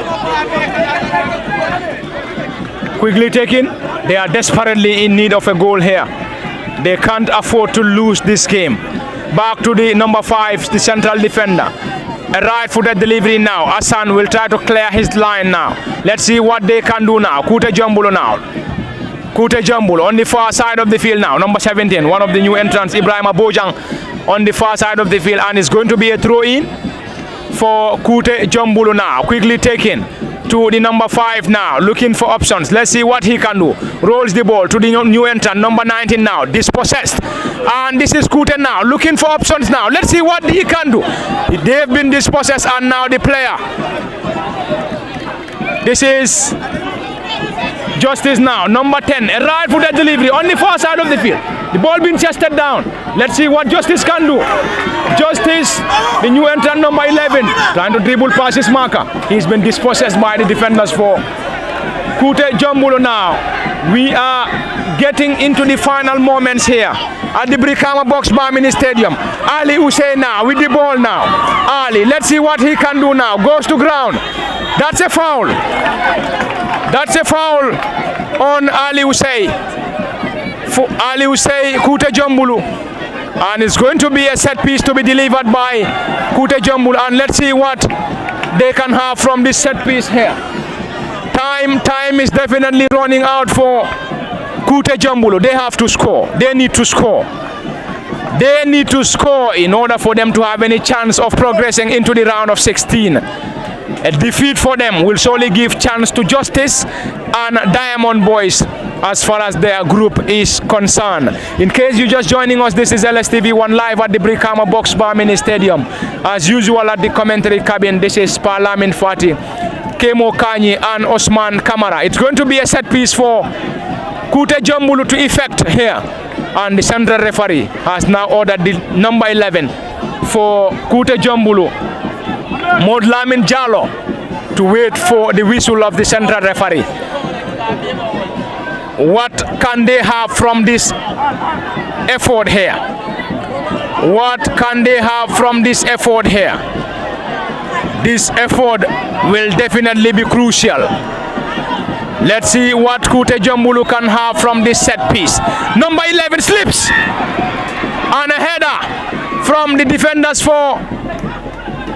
Quickly taken. They are desperately in need of a goal here. They can't afford to lose this game. Back to the number 5, the central defender. A right-footed delivery now. Hassan will try to clear his line now. Let's see what they can do now. Kutehjombulu now. Kutehjombulu on the far side of the field now. Number 17, one of the new entrants, Ibrahim Abojang, on the far side of the field, and it's going to be a throw-in for Kutehjombulu now. Quickly taken to the number 5 now, looking for options. Let's see what he can do. Rolls the ball to the new entrant, number 19 now, dispossessed. And this is Kute now, looking for options now. Let's see what he can do. They've been dispossessed, and now the player. This is Justice now, number 10, a right-footed delivery on the far side of the field. The ball being chested down. Let's see what Justice can do. Justice, the new entrant, number 11, trying to dribble past his marker. He's been dispossessed by the defenders for Kutehjombulu now. We are getting into the final moments here at the Brikama Box Bar Mini Stadium. Ali Usey now with the ball now. Ali, let's see what he can do now. Goes to ground. That's a foul. That's a foul on Ali Usey. For Ali Usey, Kutehjombulu. And it's going to be a set piece to be delivered by Kutehjombulu. And let's see what they can have from this set piece here. Time is definitely running out for Kutehjombulu. They have to score. They need to score. They need to score in order for them to have any chance of progressing into the round of 16. A defeat for them will surely give chance to Justice and Diamond Boys as far as their group is concerned. In case you're just joining us, this is LSTV1 live at the Brikama Box Bar Mini Stadium. As usual at the commentary cabin, this is Parlamin Fati, Kemo Kanyi and Osman Kamara. It's going to be a set piece for Kutehjombulu to effect here. And the central referee has now ordered the number 11 for Kutehjombulu, Modlamin Jallo, to wait for the whistle of the central referee. What can they have from this effort here? What can they have from this effort here? This effort will definitely be crucial. Let's see what Kutehjombulu can have from this set piece. Number 11 slips. And a header from the defenders for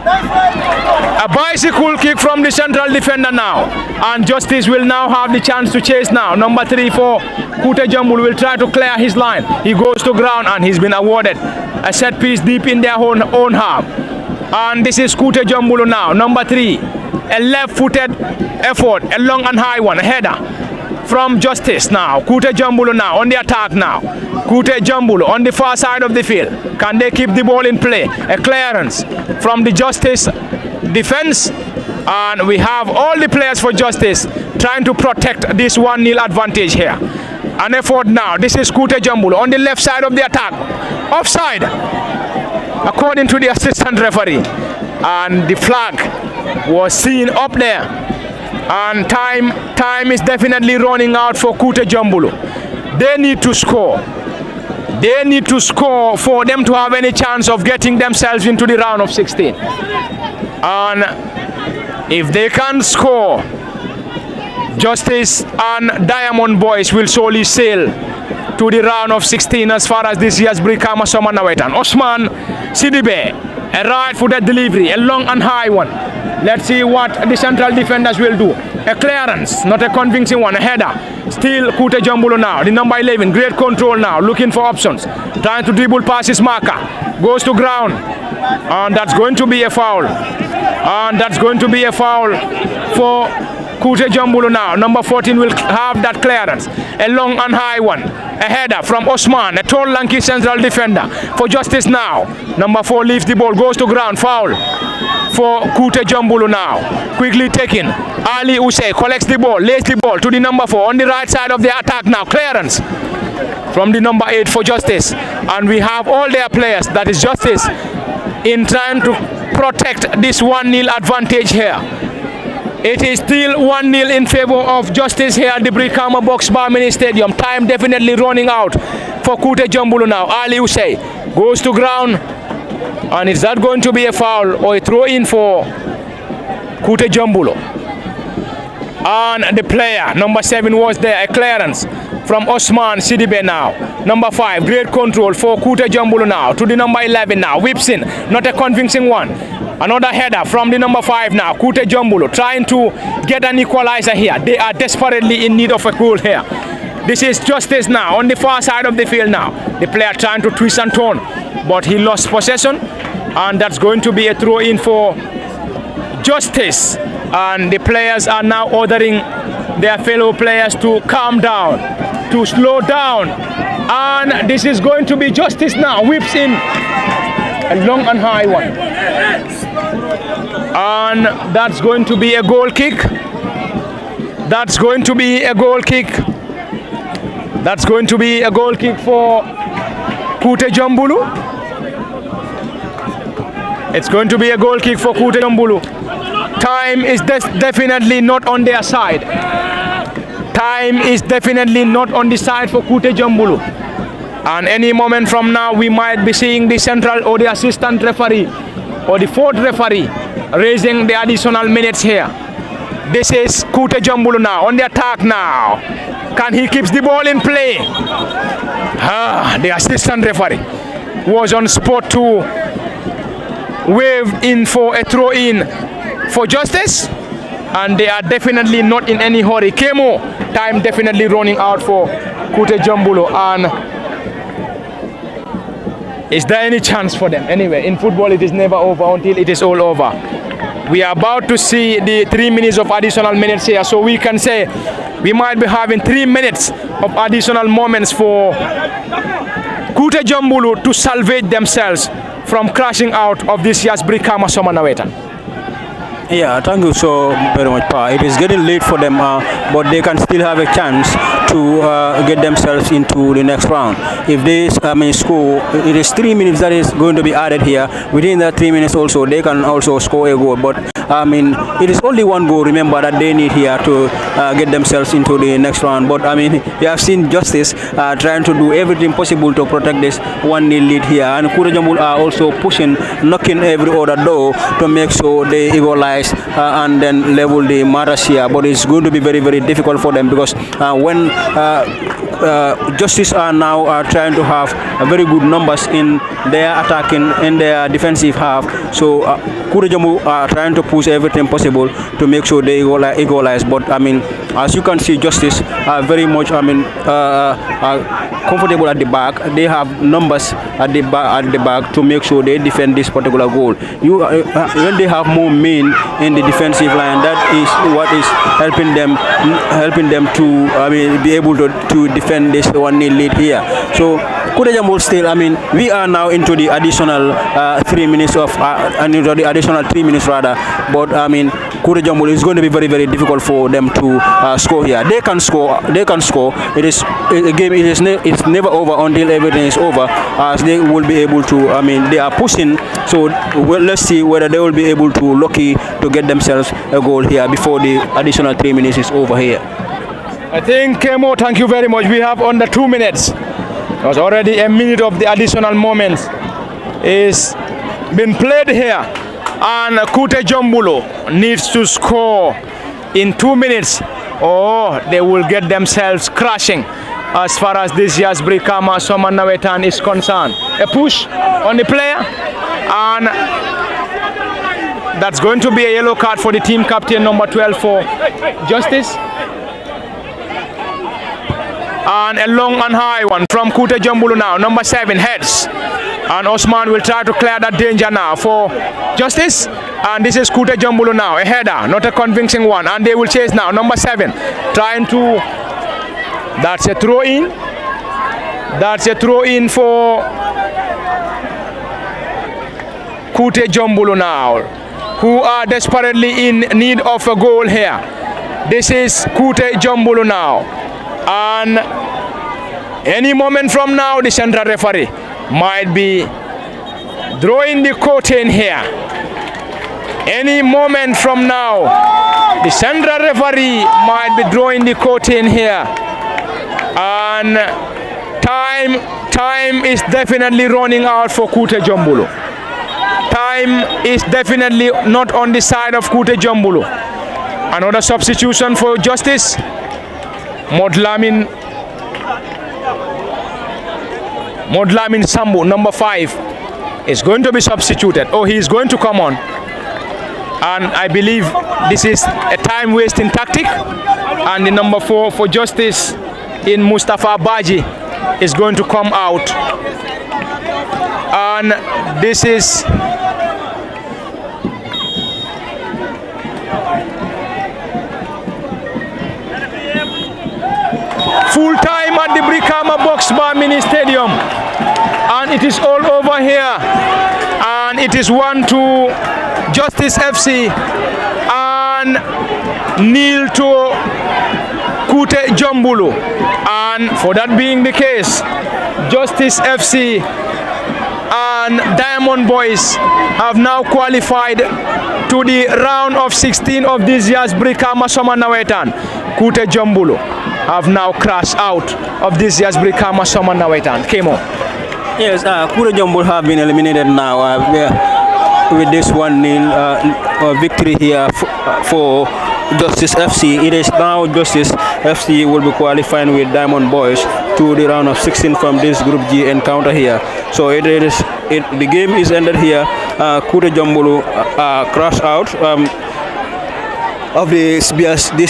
a bicycle kick from the central defender now. And Justice will now have the chance to chase now. Number 3 for Kutehjombulu will try to clear his line. He goes to ground and he's been awarded a set piece deep in their own half. And this is Kutehjombulu now. Number 3. A left-footed effort, a long and high one, a header from Justice now. Kutehjombulu now on the attack now. Kutehjombulu on the far side of the field. Can they keep the ball in play? A clearance from the Justice defense. And we have all the players for Justice trying to protect this 1-0 advantage here. An effort now. This is Kutehjombulu on the left side of the attack. Offside, according to the assistant referee. And the flag was seen up there. And time is definitely running out for Kutehjombulu. They need to score. They need to score for them to have any chance of getting themselves into the round of 16. And if they can score, Justice and Diamond Boys will surely sail to the round of 16 as far as this year's Brikama Summer Nawettan. Osman Sidibe, a right-footed delivery, a long and high one. Let's see what the central defenders will do. A clearance, not a convincing one, a header. Still Kutehjombulu now, the number 11, great control now, looking for options. Trying to dribble past his marker. Goes to ground. And that's going to be a foul. And that's going to be a foul for Kutehjombulu now. Number 14 will have that clearance. A long and high one. A header from Osman, a tall, lanky central defender for Justice now. Number 4 leaves the ball, goes to ground. Foul for Kutehjombulu now. Quickly taken. Ali Usey collects the ball, lays the ball to the number 4 on the right side of the attack now. Clearance from the number 8 for Justice. And we have all their players, that is Justice, in trying to protect this 1-0 advantage here. It is still 1-0 in favor of Justice here at the Brikama Box Bar Mini Stadium. Time definitely running out for Kutehjombulu now. Ali Usey goes to ground. And is that going to be a foul or a throw in for Kutehjombulu? And the player, number 7, was there. A clearance from Osman Sidibe now. Number 5, great control for Kutehjombulu now. To the number 11 now. Whips in, not a convincing one. Another header from the number 5 now. Kutehjombulu trying to get an equalizer here. They are desperately in need of a goal here. This is Justice now on the far side of the field now. The player trying to twist and turn, but he lost possession. And that's going to be a throw in for Justice. And the players are now ordering their fellow players to calm down, to slow down. And this is going to be Justice now. Whips in a long and high one. And that's going to be a goal kick. That's going to be a goal kick. That's going to be a goal kick for Kutehjombulu. It's going to be a goal kick for Kutehjombulu. Time is definitely not on their side. Time is definitely not on the side for Kutehjombulu. And any moment from now, we might be seeing the central or the assistant referee or the 4th referee raising the additional minutes here. This is Kutehjombulu now on the attack now. Can he keep the ball in play? The assistant referee was on spot to wave in for a throw-in for Justice, and they are definitely not in any hurry. Kemo, time definitely running out for Kutehjombulu, and is there any chance for them? Anyway, in football it is never over until it is all over. We are about to see the 3 minutes of additional minutes here, so we can say we might be having 3 minutes of additional moments for Kutehjombulu to salvage themselves from crashing out of this year's Brikama Summer Nawettan. Yeah, thank you so very much, Pa. It is getting late for them, but they can still have a chance to get themselves into the next round. If they score, it is 3 minutes that is going to be added here. Within that 3 minutes also, they can also score a goal. But it is only one goal, remember, that they need here to get themselves into the next round. But you have seen Justice trying to do everything possible to protect this 1-0 lead here. And Kutehjombulu are also pushing, knocking every other door to make sure they equalize and then level the matters here. But it's going to be very, very difficult for them, because when Justice are now trying to have very good numbers in their attacking, in their defensive half, so Kutehjombulu are trying to push everything possible to make sure they equalize. But as you can see, Justice are very much comfortable at the back. They have numbers at the back to make sure they defend this particular goal. When they have more men in the defensive line, that is what is helping them to be able to defend this 1-0 lead here. So Kutehjombulu still, we are now into the additional 3 minutes of into the additional 3 minutes rather. But Kutehjombulu is going to be very, very difficult for them to score here. They can score. It is a game. It's never over until everything is over. As they will be able to. They are pushing. So let's see whether they will be able to lucky to get themselves a goal here before the additional 3 minutes is over here. I think, Kemo, thank you very much. We have under 2 minutes. It was already a minute of the additional moments is been played here, and Kutehjombulu needs to score in 2 minutes, or they will get themselves crashing as far as this year's Brikama Summer Nawettan is concerned. A push on the player, and that's going to be a yellow card for the team captain, number 12 for Justice. And a long and high one from Kutehjombulu now, number 7 heads. And Osman will try to clear that danger now for Justice. And this is Kutehjombulu now, a header, not a convincing one. And they will chase now, number 7, trying to, that's a throw in. That's a throw in for Kutehjombulu now, who are desperately in need of a goal here. This is Kutehjombulu now. And any moment from now, the central referee might be drawing the curtain here. Any moment from now, the central referee might be drawing the curtain here. And time is definitely running out for Kutehjombulu. Time is definitely not on the side of Kutehjombulu. Another substitution for Justice. Modlamin Sambu, number 5, is going to be substituted. Oh, he is going to come on. And I believe this is a time-wasting tactic. And the number 4 for Justice in Mustafa Baji is going to come out. And this is full time at the Brikama Box Bar Mini Stadium, and it is all over here, and it is 1-2 Justice FC and 0 to Kutehjombulu. And for that being the case, Justice FC and Diamond Boys have now qualified to the round of 16 of this year's Brikama Summer Nawettan. Kutehjombulu have now crashed out of this year's Brikama Summer Nawettan. Kemo. Yes, Kutehjombulu have been eliminated now with this 1-0 victory here for Justice FC. It is now Justice FC will be qualifying with Diamond Boys to the round of 16 from this Group G encounter here. So the game is ended here. Kutehjombulu crashed out of this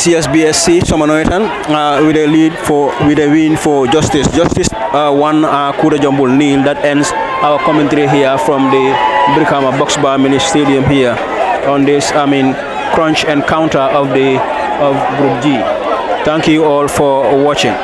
year's BSC Nawettan with a win for Justice. Justice won, Kutehjombulu nil. That ends our commentary here from the Brikama Box Bar Mini Stadium here on this crunch encounter of Group G. Thank you all for watching.